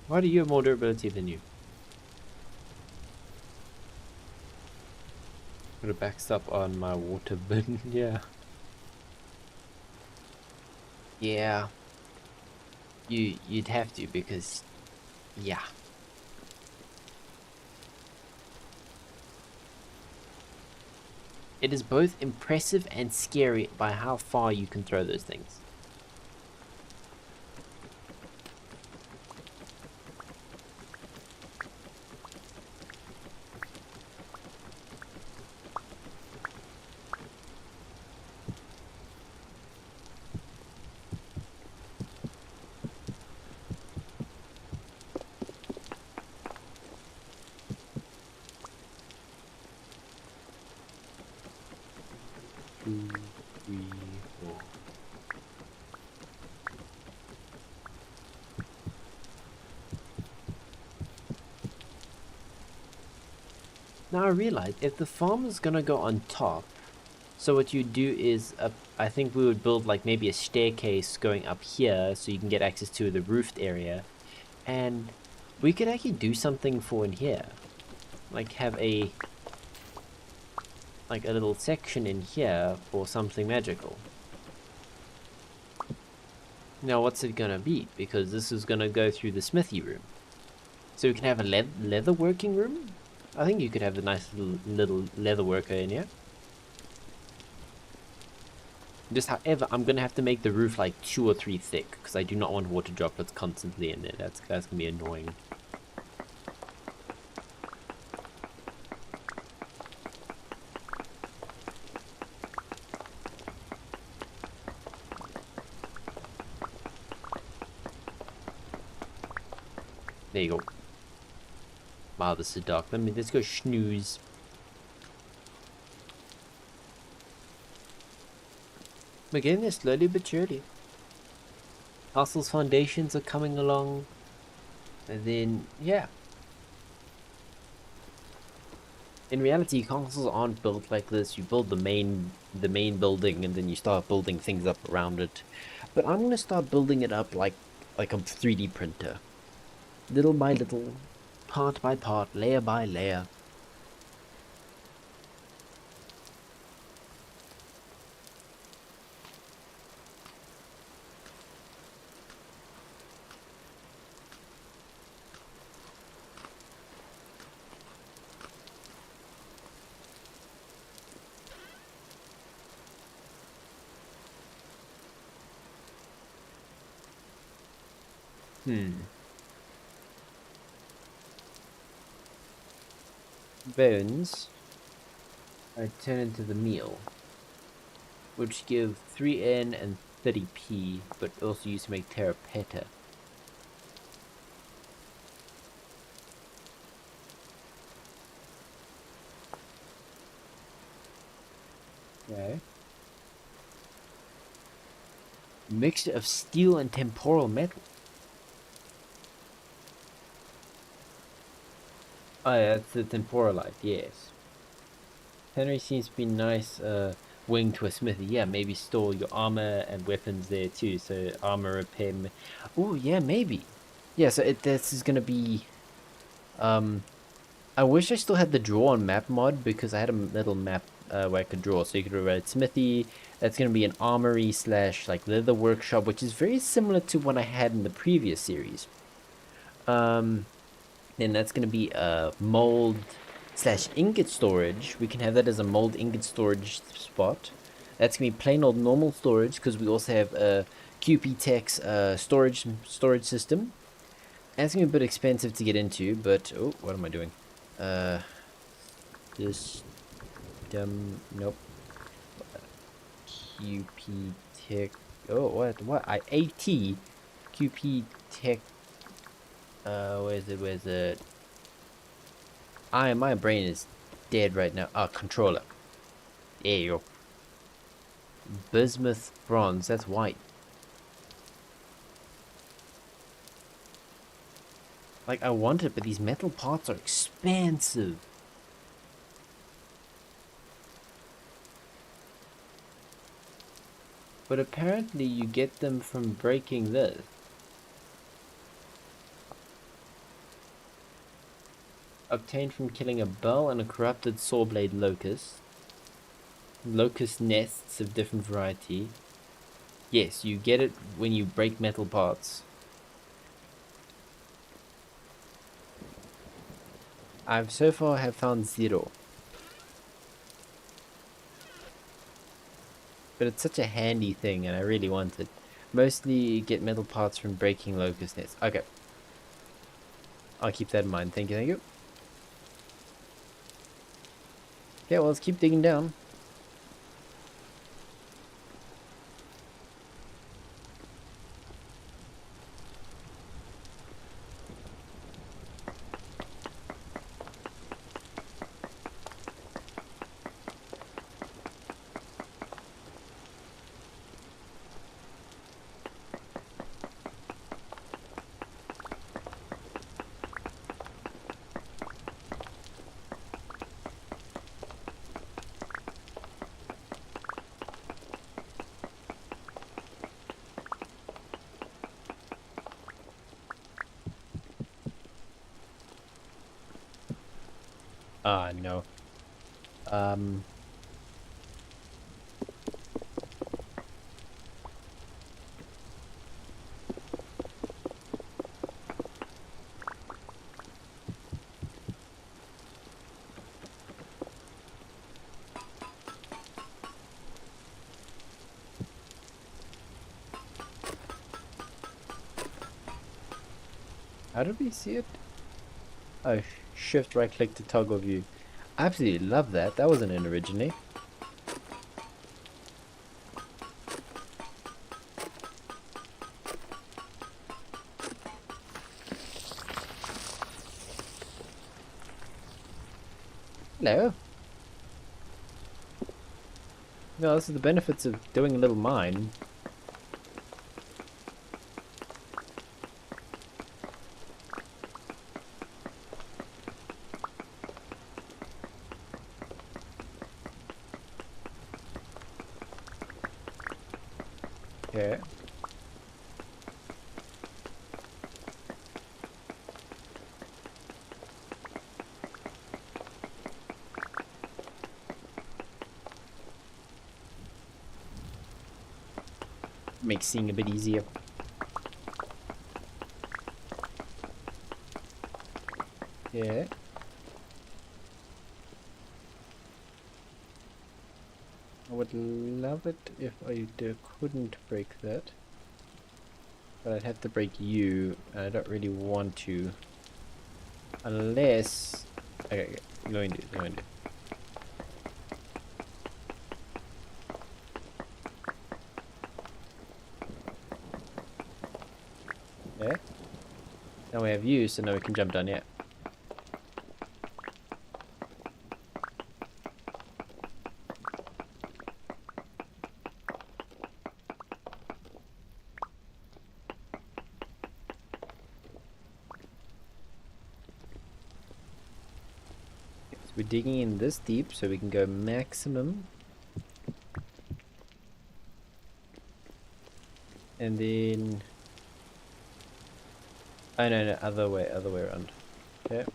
Why do you have more durability than you? Put a backstop on my water bin, yeah. Yeah. You'd have to because yeah. It is both impressive and scary by how far you can throw those things. Two, three, four. Now I realize if the farm is gonna go on top, so what you do is, I think we would build like maybe a staircase going up here so you can get access to the roofed area, and we could actually do something for in here, like have a little section in here for something magical. Now what's it gonna be? Because this is gonna go through the smithy room. So we can have a leather working room? I think you could have a nice little leather worker in here. Just however, I'm gonna have to make the roof like 2 or 3 thick because I do not want water droplets constantly in there. That's gonna be annoying. There you go. Wow, this is dark. Let's go snooze. We're getting there slowly but surely. Castle's foundations are coming along. And then, yeah. In reality, castles aren't built like this. You build the main building and then you start building things up around it. But I'm gonna start building it up like a 3D printer. Little by little, part by part, layer by layer. Bones I turn into the meal, which give 3N and 30p, but also used to make terrapetta. Okay. Mixture of steel and temporal metal. Oh, yeah, that's the temporalite, yes. Henry seems to be nice wing to a smithy. Yeah, maybe store your armor and weapons there too. So armor repair. Oh, yeah, maybe. Yeah, so this is gonna be I wish I still had the draw on map mod because I had a little map where I could draw. So you could write smithy. That's going to be an armory slash like leather workshop, which is very similar to what I had in the previous series. Then that's going to be a mold slash ingot storage. We can have that as a mold ingot storage spot. That's going to be plain old normal storage because we also have a QP Tech's storage system. That's going to be a bit expensive to get into, but oh, what am I doing? This nope. QP Tech. Oh, what? AT QP Tech. Where's it? Where's it? My brain is dead right now. Controller. There you go. Bismuth bronze. That's white. Like I want it, but these metal parts are expensive. But apparently you get them from breaking this. Obtained from killing a bell and a corrupted sawblade locust. Locust nests of different variety. Yes, you get it when you break metal parts. I've so far have found 0. But it's such a handy thing and I really want it. Mostly get metal parts from breaking locust nests. Okay. I'll keep that in mind. Thank you, thank you. Okay, well, let's keep digging down. No. Um... How did we see it? Oh, shift right click to toggle view. I absolutely love that. That wasn't in originally. Hello. No, this is the benefits of doing a little mine. Okay. Makes seeing a bit easier. Yeah. I would love it if I couldn't break that. But I'd have to break you, and I don't really want to. Unless... Okay, going to do. Okay. Now we have you, so now we can jump down, yeah. We're digging in this deep so we can go maximum. And then... Oh no, no, other way around. Okay.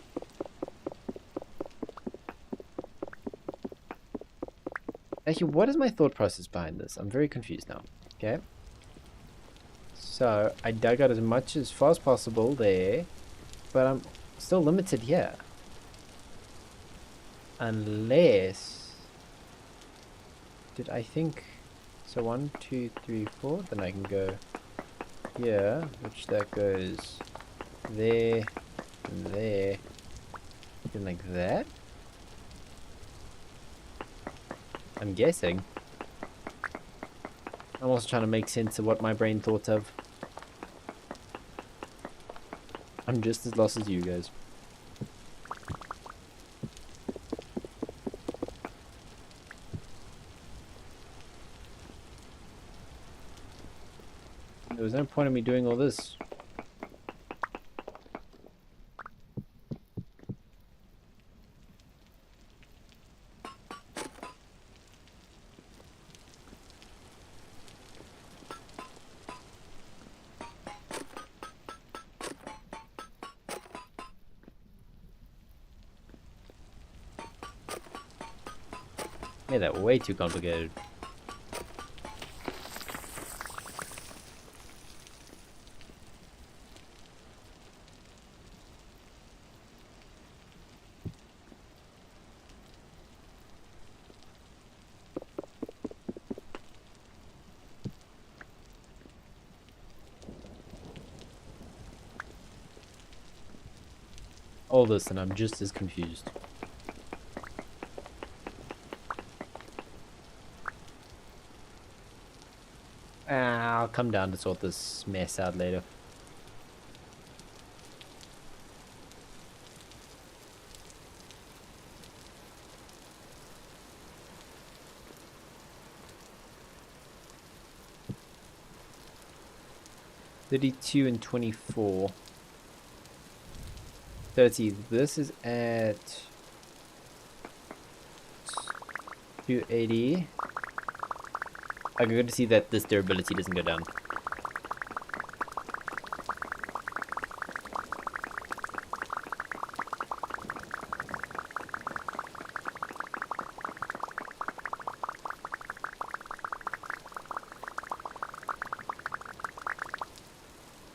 Actually, what is my thought process behind this? I'm very confused now. Okay. So, I dug out as much as far as possible there, but I'm still limited here. Unless... Did I think... So 1, 2, 3, 4, then I can go here, which that goes there, and there, and like that? I'm guessing. I'm also trying to make sense of what my brain thought of. I'm just as lost as you guys. There was no point in me doing all this. Made that way too complicated. All this and I'm just as confused. I'll come down to sort this mess out later. $32 and $24. 30. This is at 280. I'm going to see that this durability doesn't go down.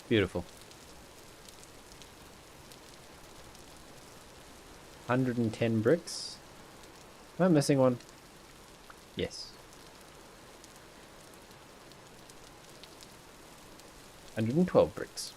Beautiful. 110 bricks. Am I missing one? Yes. 112 bricks.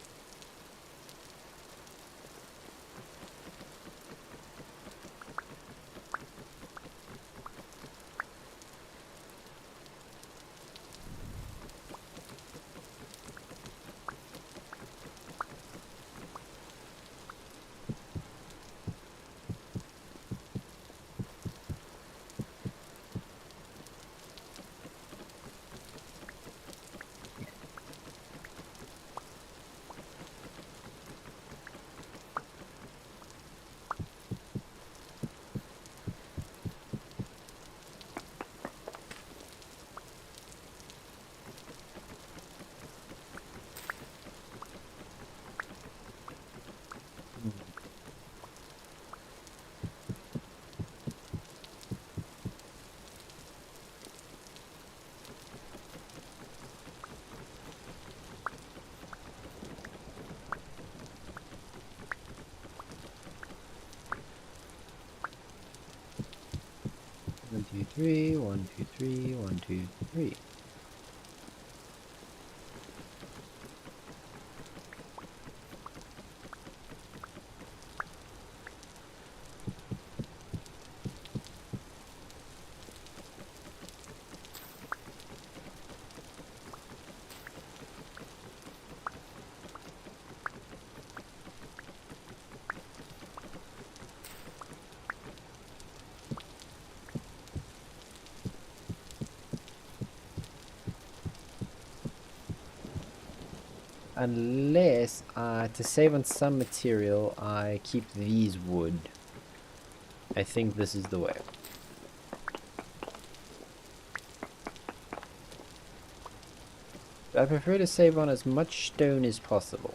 One, two, three, 1, 2, 3, 1, 2, 3. Unless, to save on some material, I keep these wood. I think this is the way. I prefer to save on as much stone as possible.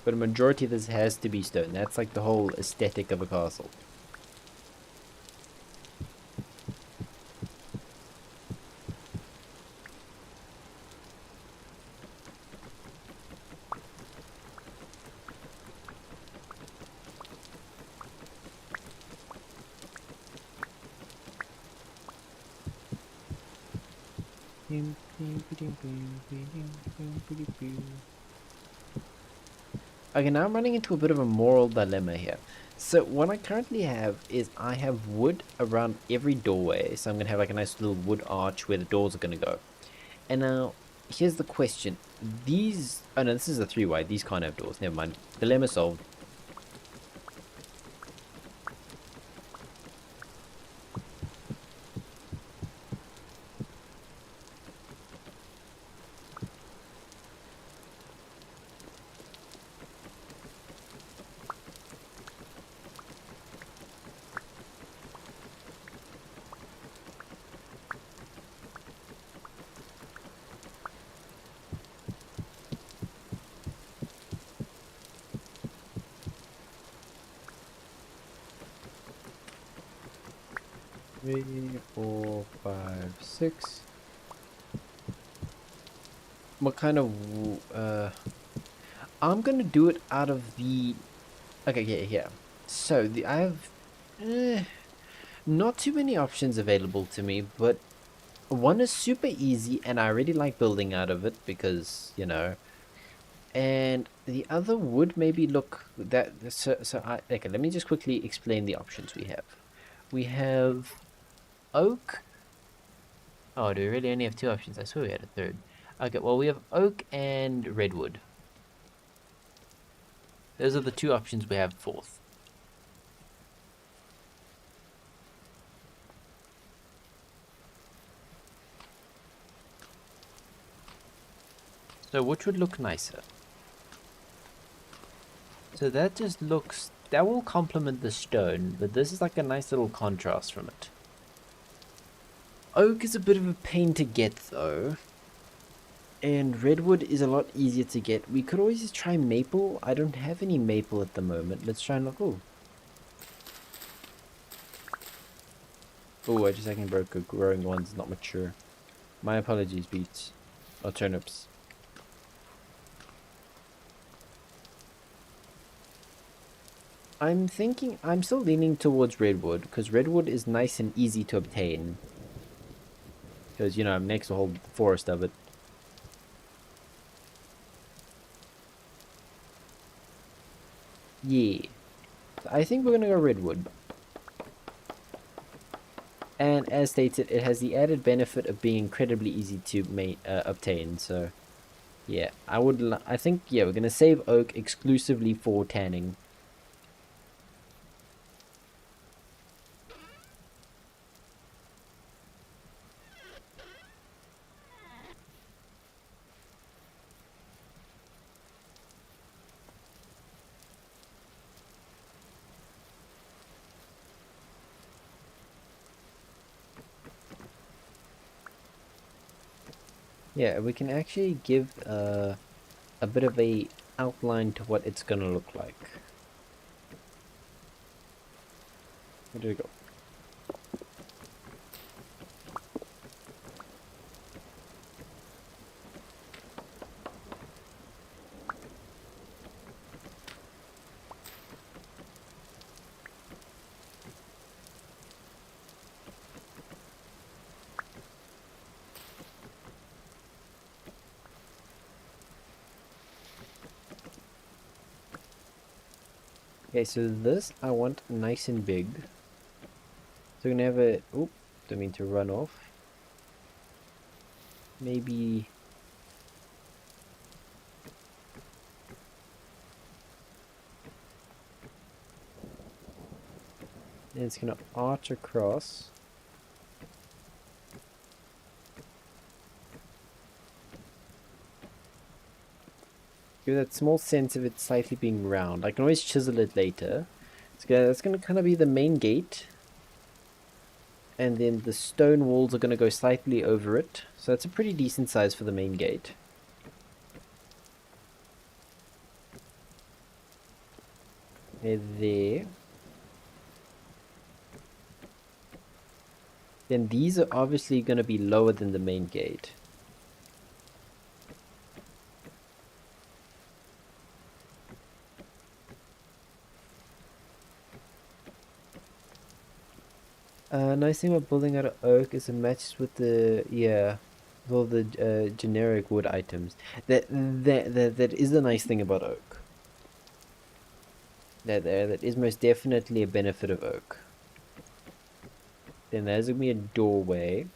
But a majority of this has to be stone. That's like the whole aesthetic of a castle. Okay, now I'm running into a bit of a moral dilemma here. So what I currently have is I have wood around every doorway. So I'm going to have like a nice little wood arch where the doors are going to go. And now, here's the question. These... Oh no, this is a 3 wide. These can't have doors. Never mind. Dilemma solved. Three, four, five, six. What kind of... I'm gonna do it out of the... Okay, yeah. So, I have... not too many options available to me, but one is super easy, and I really like building out of it because, you know... And the other would maybe look that... Okay, let me just quickly explain the options we have. We have oak. Oh, do we really only have 2 options? I swear we had a third. Okay, well, we have oak and redwood. Those are the 2 options we have fourth. So which would look nicer? So that just looks... That will complement the stone, but this is like a nice little contrast from it. Oak is a bit of a pain to get, though. And redwood is a lot easier to get. We could always just try maple. I don't have any maple at the moment. Let's try and look. Oh, I just accidentally broke a growing one. It's not mature. My apologies, beets. Or turnips. I'm still leaning towards redwood, because redwood is nice and easy to obtain. Because, you know, I'm next to a whole forest of it. Yeah. I think we're gonna go redwood. And as stated, it has the added benefit of being incredibly easy to obtain, so... Yeah, I think, yeah, we're gonna save oak exclusively for tanning. Yeah, we can actually give a bit of a outline to what it's gonna look like. Where did it go? Okay, so this I want nice and big. So we're gonna have a... Oop, don't mean to run off. Maybe... And it's gonna arch across. give that small sense of it slightly being round. I can always chisel it later. That's going to kind of be the main gate. And then the stone walls are going to go slightly over it. So that's a pretty decent size for the main gate. There. Then these are obviously going to be lower than the main gate. Nice thing about building out of oak is it matches with the, yeah, with all the generic wood items. That is the nice thing about oak. That is most definitely a benefit of oak. Then there's gonna be a doorway.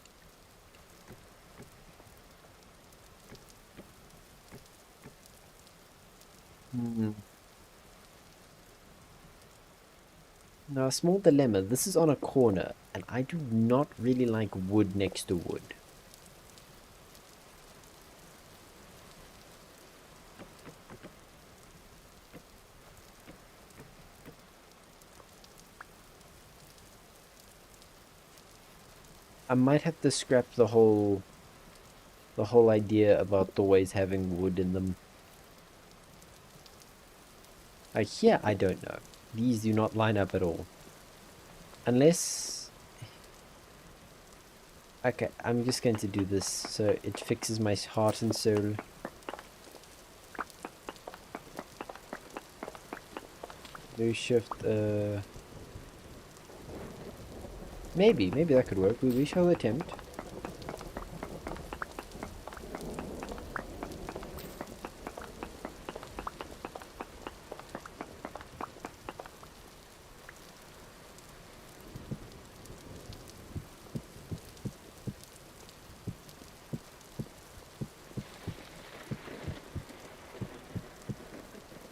Now, a small dilemma. This is on a corner, and I do not really like wood next to wood. I might have to scrap the whole idea about doorways having wood in them. Like here, I don't know. These do not line up at all. Unless... Okay, I'm just going to do this so it fixes my heart and soul. Do shift, maybe that could work. We shall attempt.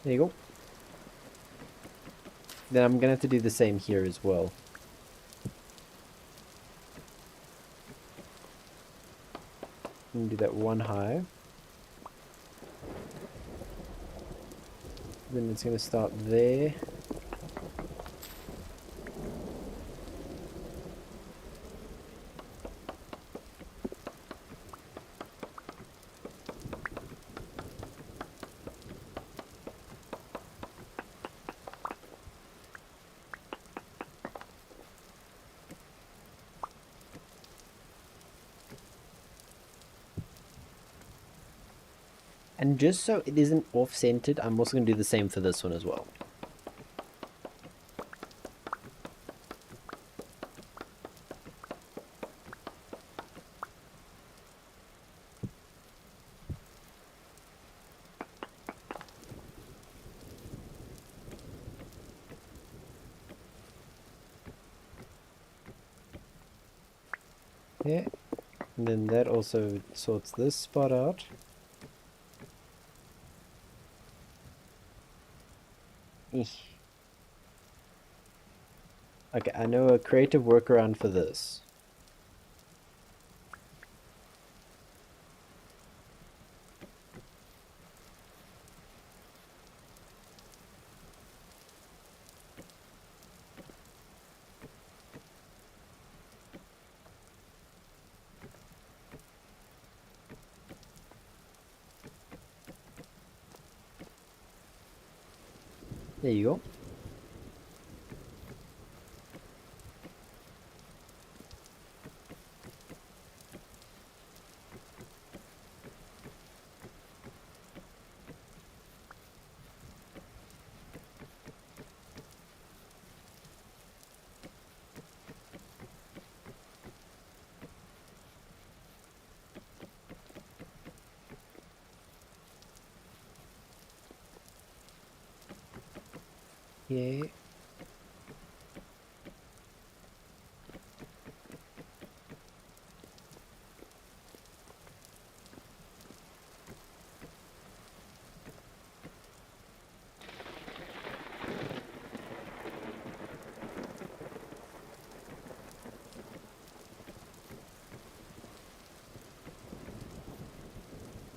There you go. Then I'm gonna have to do the same here as well. I'm gonna do that one high. Then it's gonna start there. And just so it isn't off-centered, I'm also going to do the same for this one as well. Yeah, and then that also sorts this spot out. Okay, I know a creative workaround for this. There you go. Yeah.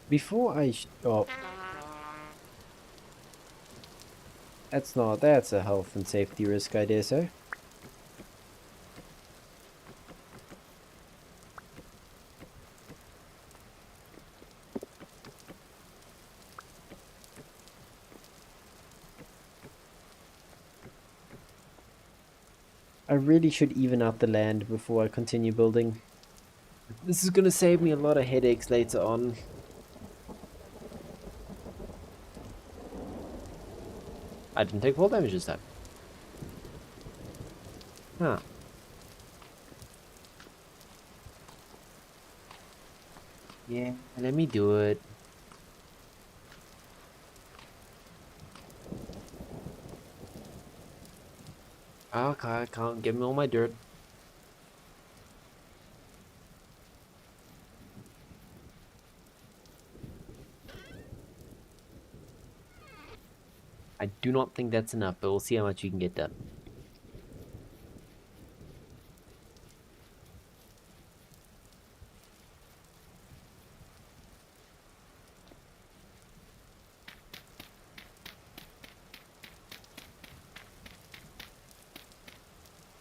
Before I... oh. That's a health and safety risk, I dare say. I really should even out the land before I continue building. This is gonna save me a lot of headaches later on. I didn't take full damage this time. Huh. Yeah, let me do it. Okay, can't give me all my dirt. I do not think that's enough, but we'll see how much you can get done.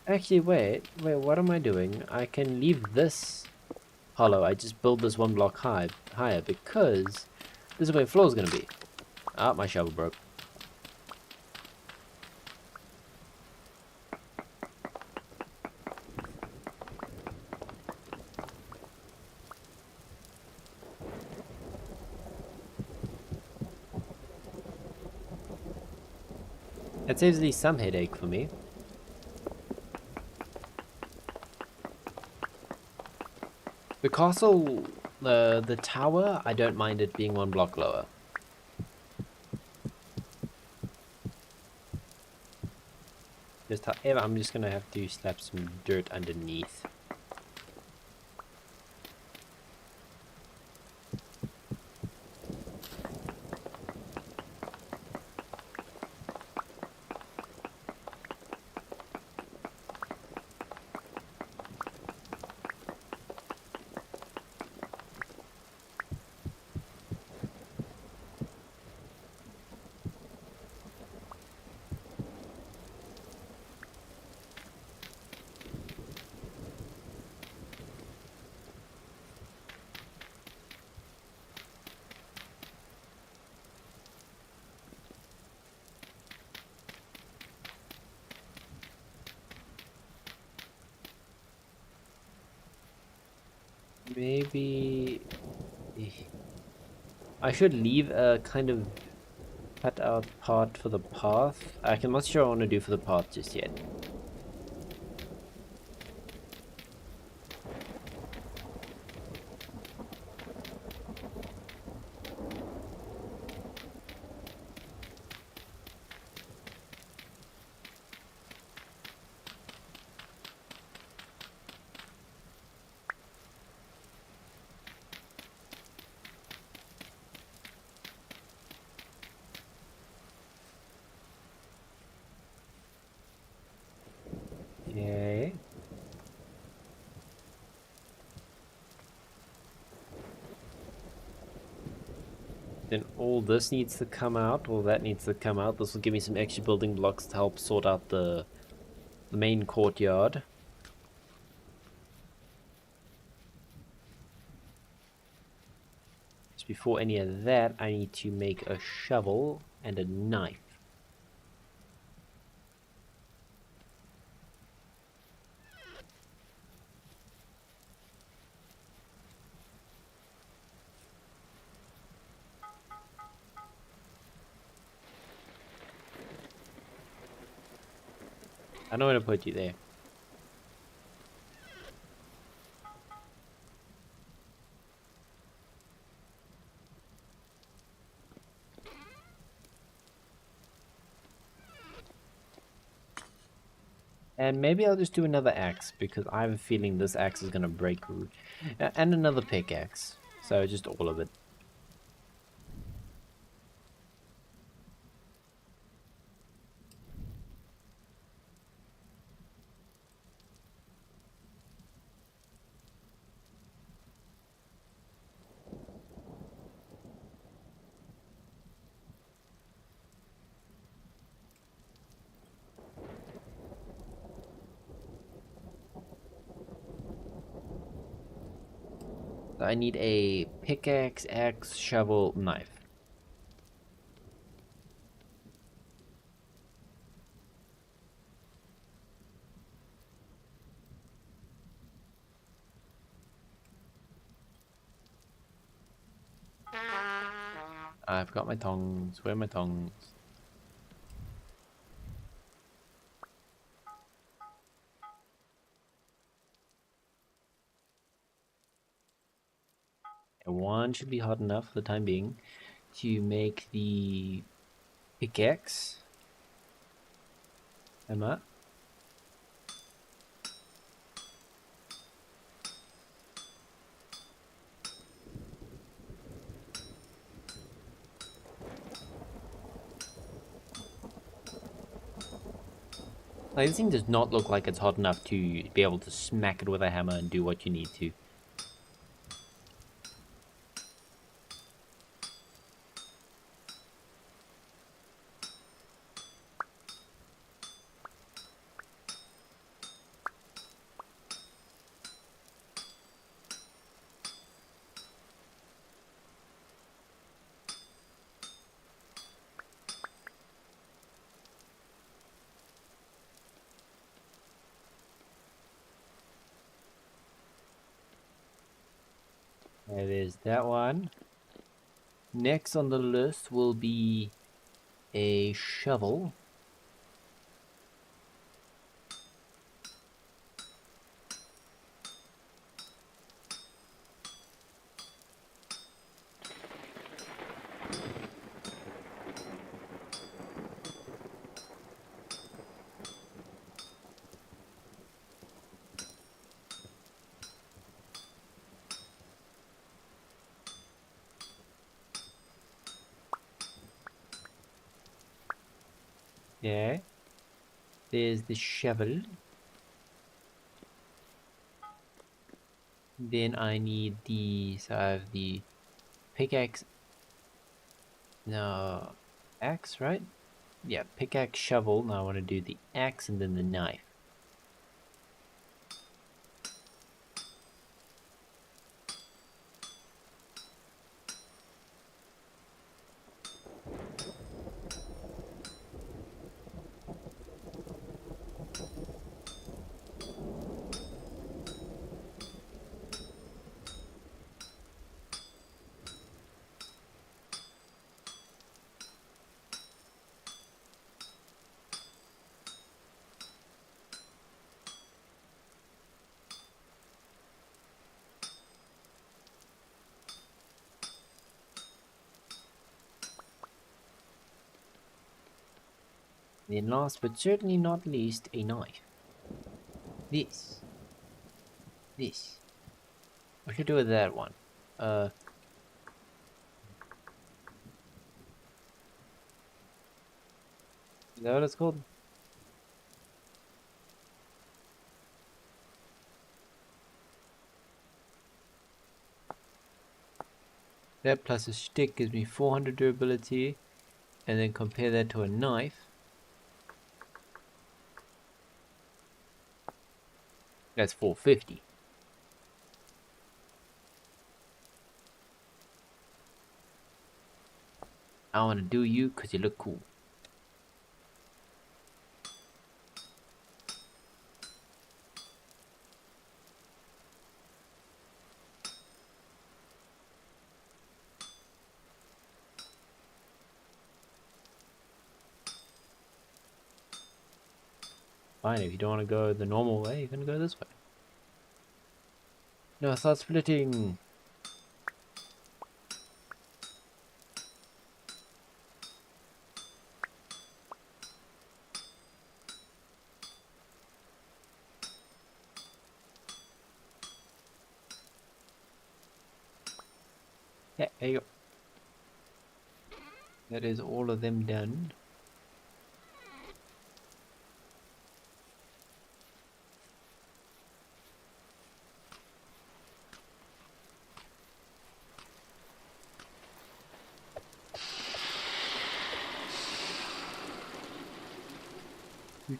Actually, wait, what am I doing? I can leave this hollow. I just build this one block higher because this is where the floor is going to be. Ah, my shovel broke. That saves at least some headache for me. The castle, the tower, I don't mind it being one block lower. However, I'm just gonna have to slap some dirt underneath. Maybe I should leave a kind of cut out part for the path. I'm not sure I want to do for the path just yet. Yay. Then all this needs to come out, all that needs to come out. This will give me some extra building blocks to help sort out the main courtyard. Just before any of that, I need to make a shovel and a knife. I know where to put you there. And maybe I'll just do another axe, because I have a feeling this axe is going to break. And another pickaxe. So just all of it. So I need a pickaxe, axe, shovel, knife. I've got my tongs. Where are my tongs? And one should be hot enough for the time being to make the pickaxe. Emma. Like, this thing does not look like it's hot enough to be able to smack it with a hammer and do what you need to. There's that one. Next on the list will be a shovel. Yeah. There's the shovel. Then I need the, so I have the pickaxe. No, axe, right? Yeah, pickaxe, shovel. Now I want to do the axe and then the knife. Then last but certainly not least, a knife. This. What should I do with that one? Is that what it's called? That plus a stick gives me 400 durability, and then compare that to a knife. That's 450. I want to do you because you look cool. Fine, if you don't want to go the normal way, you're going to go this way. No, start splitting. Yeah, there you go. That is all of them done.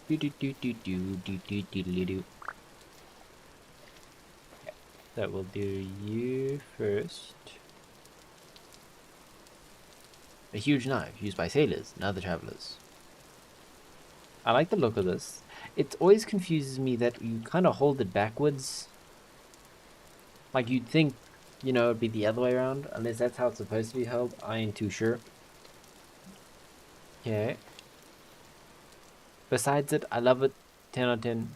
Do. So we'll do you first. A huge knife used by sailors and other travelers. I like the look of this. It always confuses me that you kind of hold it backwards. Like you'd think, it'd be the other way around, unless that's how it's supposed to be held. I ain't too sure. Okay. Besides it, I love it. 10 out of 10.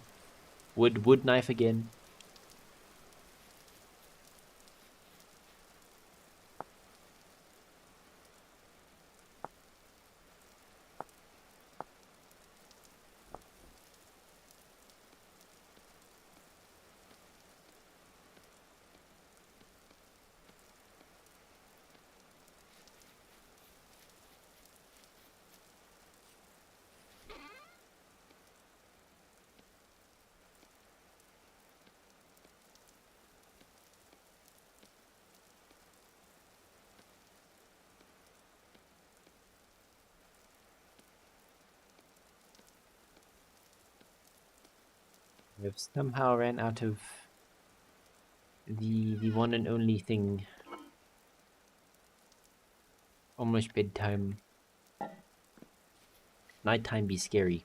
Wood knife again. We've somehow ran out of the one and only thing. Almost bedtime. Nighttime be scary.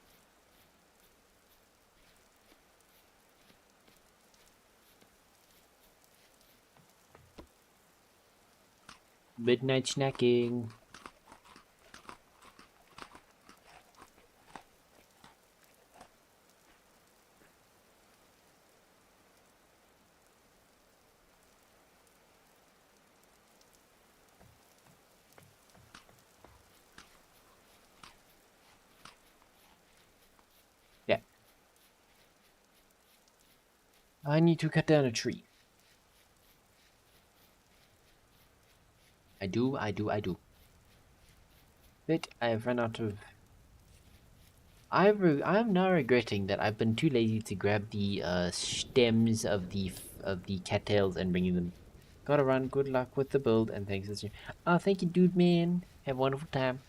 Midnight snacking. Yeah. I need to cut down a tree. I do. But I have run out of... I'm now regretting that I've been too lazy to grab the stems of the cattails and bringing them. Gotta run. Good luck with the build and thanks for stream. Oh, thank you, dude, man. Have a wonderful time.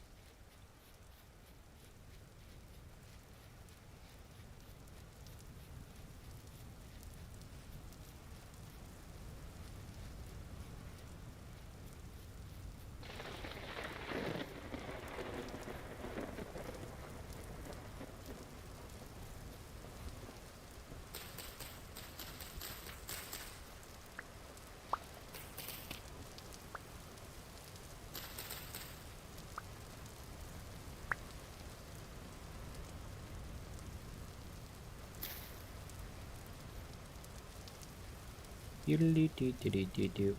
Do. Do.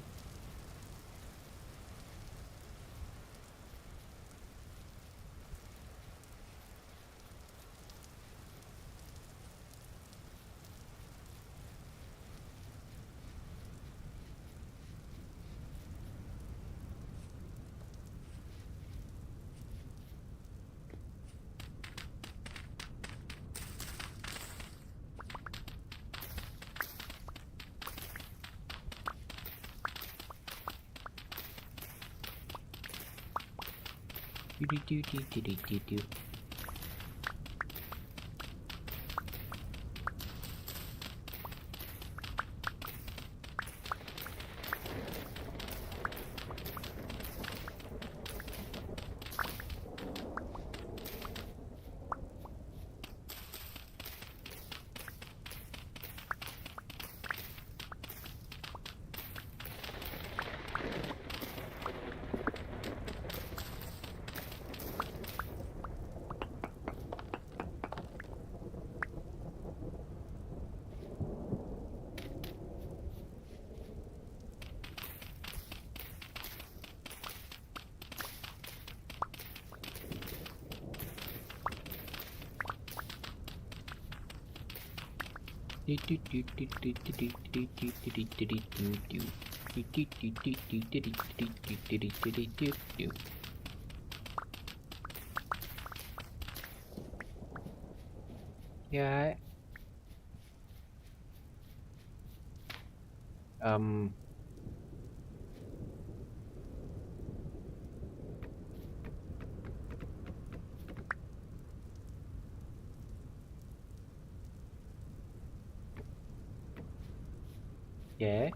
Yeah. Um. Okay.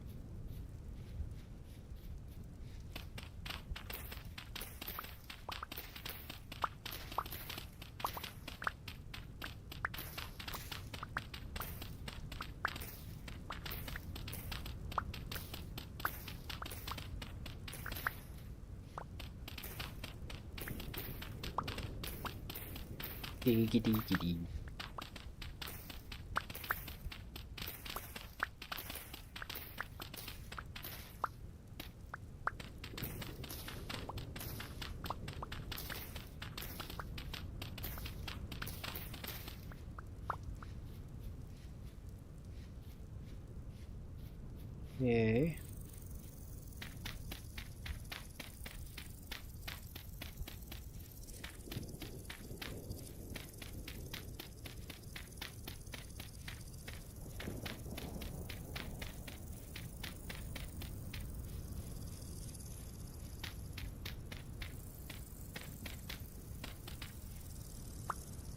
Diggity. Yeah.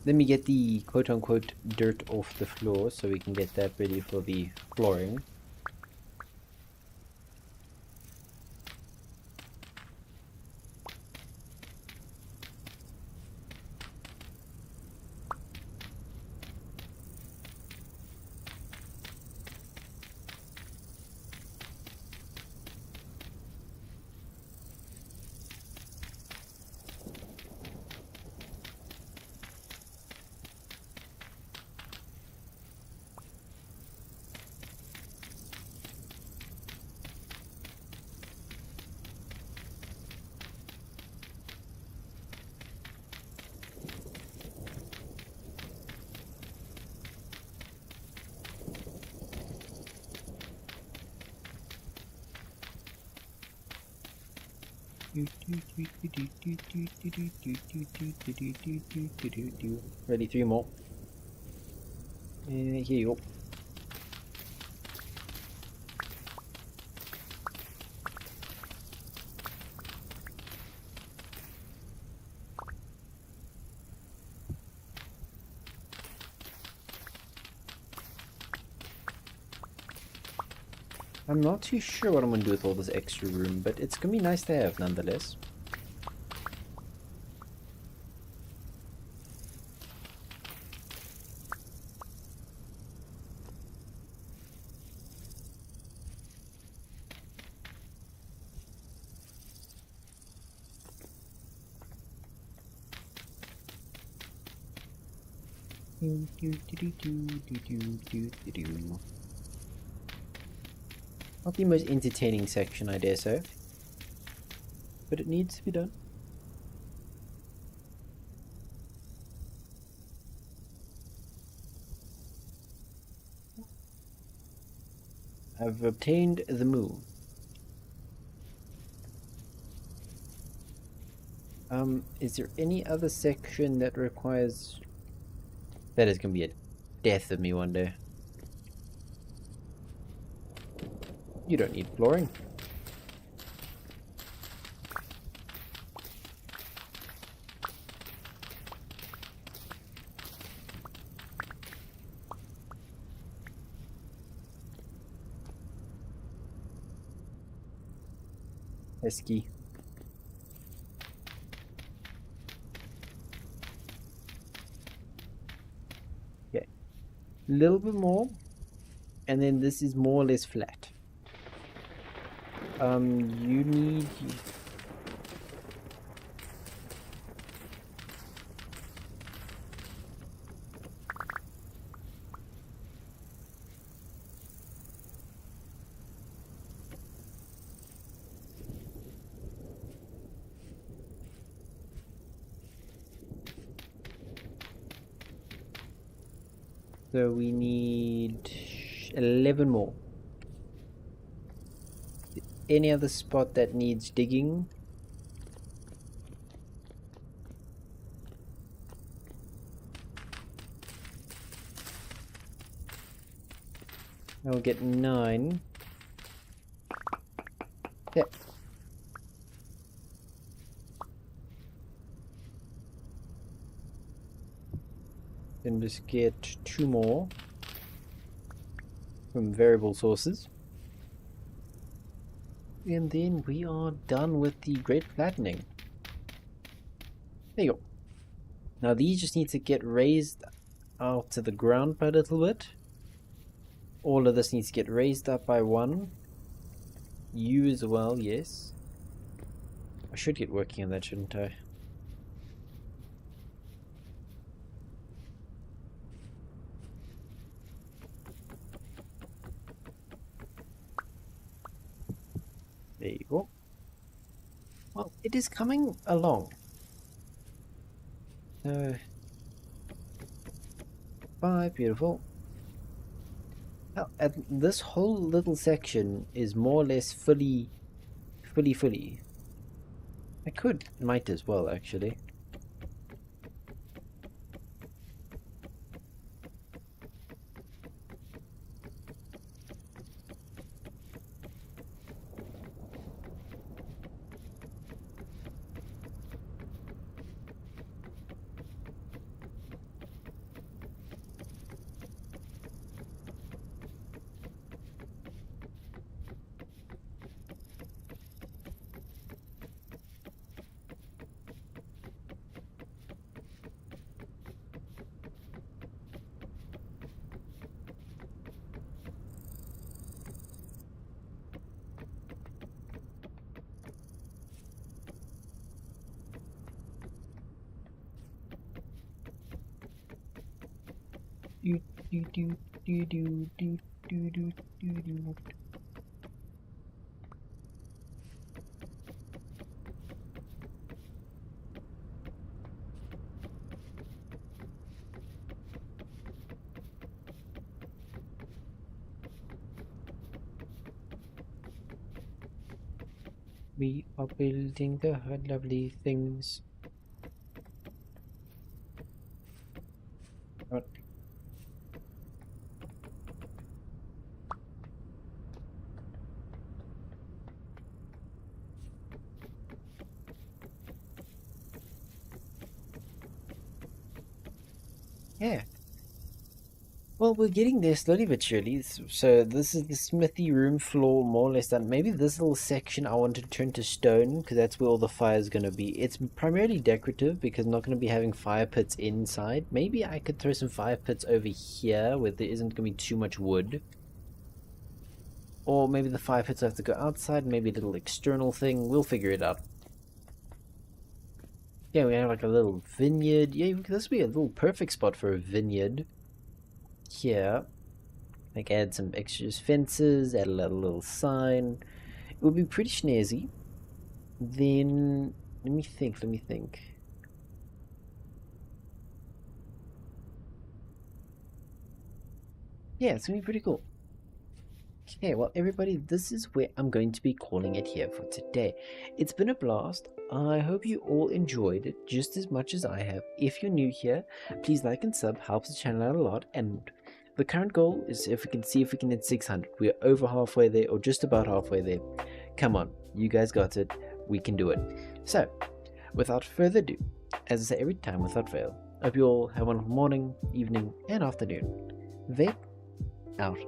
Let me get the quote-unquote dirt off the floor so we can get that ready for the flooring. Ready, 3 more. Here you go. I'm not too sure what I'm going to do with all this extra room, but it's going to be nice to have nonetheless. Not the most entertaining section, I dare say, but it needs to be done. I've obtained the moon. Is there any other section that requires... That is going to be a death of me one day. You don't need flooring. Pesky. Okay. A little bit more. And then this is more or less flat. You need... So we need 11 more. Any other spot that needs digging? I'll get 9. Yep. Then just get 2 more from variable sources. And then we are done with the great flattening. There you go. Now these just need to get raised out to the ground by a little bit. All of this needs to get raised up by one. You as well, yes. I should get working on that, shouldn't I? There you go. Well, it is coming along. Beautiful. Now, this whole little section is more or less fully. Might as well, actually. Do, do, do, do, do, do, do, do, do, do. We are building the lovely things. Right. Yeah. Well, we're getting there slowly but surely. So this is the smithy room floor, more or less done. Maybe this little section I want to turn to stone, because that's where all the fire is going to be. It's primarily decorative, because I'm not going to be having fire pits inside. Maybe I could throw some fire pits over here, where there isn't going to be too much wood. Or maybe the fire pits have to go outside, maybe a little external thing. We'll figure it out. Yeah, we have like a little vineyard. Yeah, this would be a little perfect spot for a vineyard. Here. Like add some extra fences, add a little sign. It would be pretty snazzy. Then, let me think. Yeah, it's going to be pretty cool. Okay, well, everybody, this is where I'm going to be calling it here for today. It's been a blast. I hope you all enjoyed it just as much as I have. If you're new here, please like and sub, helps the channel out a lot. And the current goal is if we can see if we can hit 600. We're over halfway there, or just about halfway there. Come on, you guys got it. We can do it. So, without further ado, as I say every time without fail, I hope you all have a wonderful morning, evening, and afternoon. Vape out.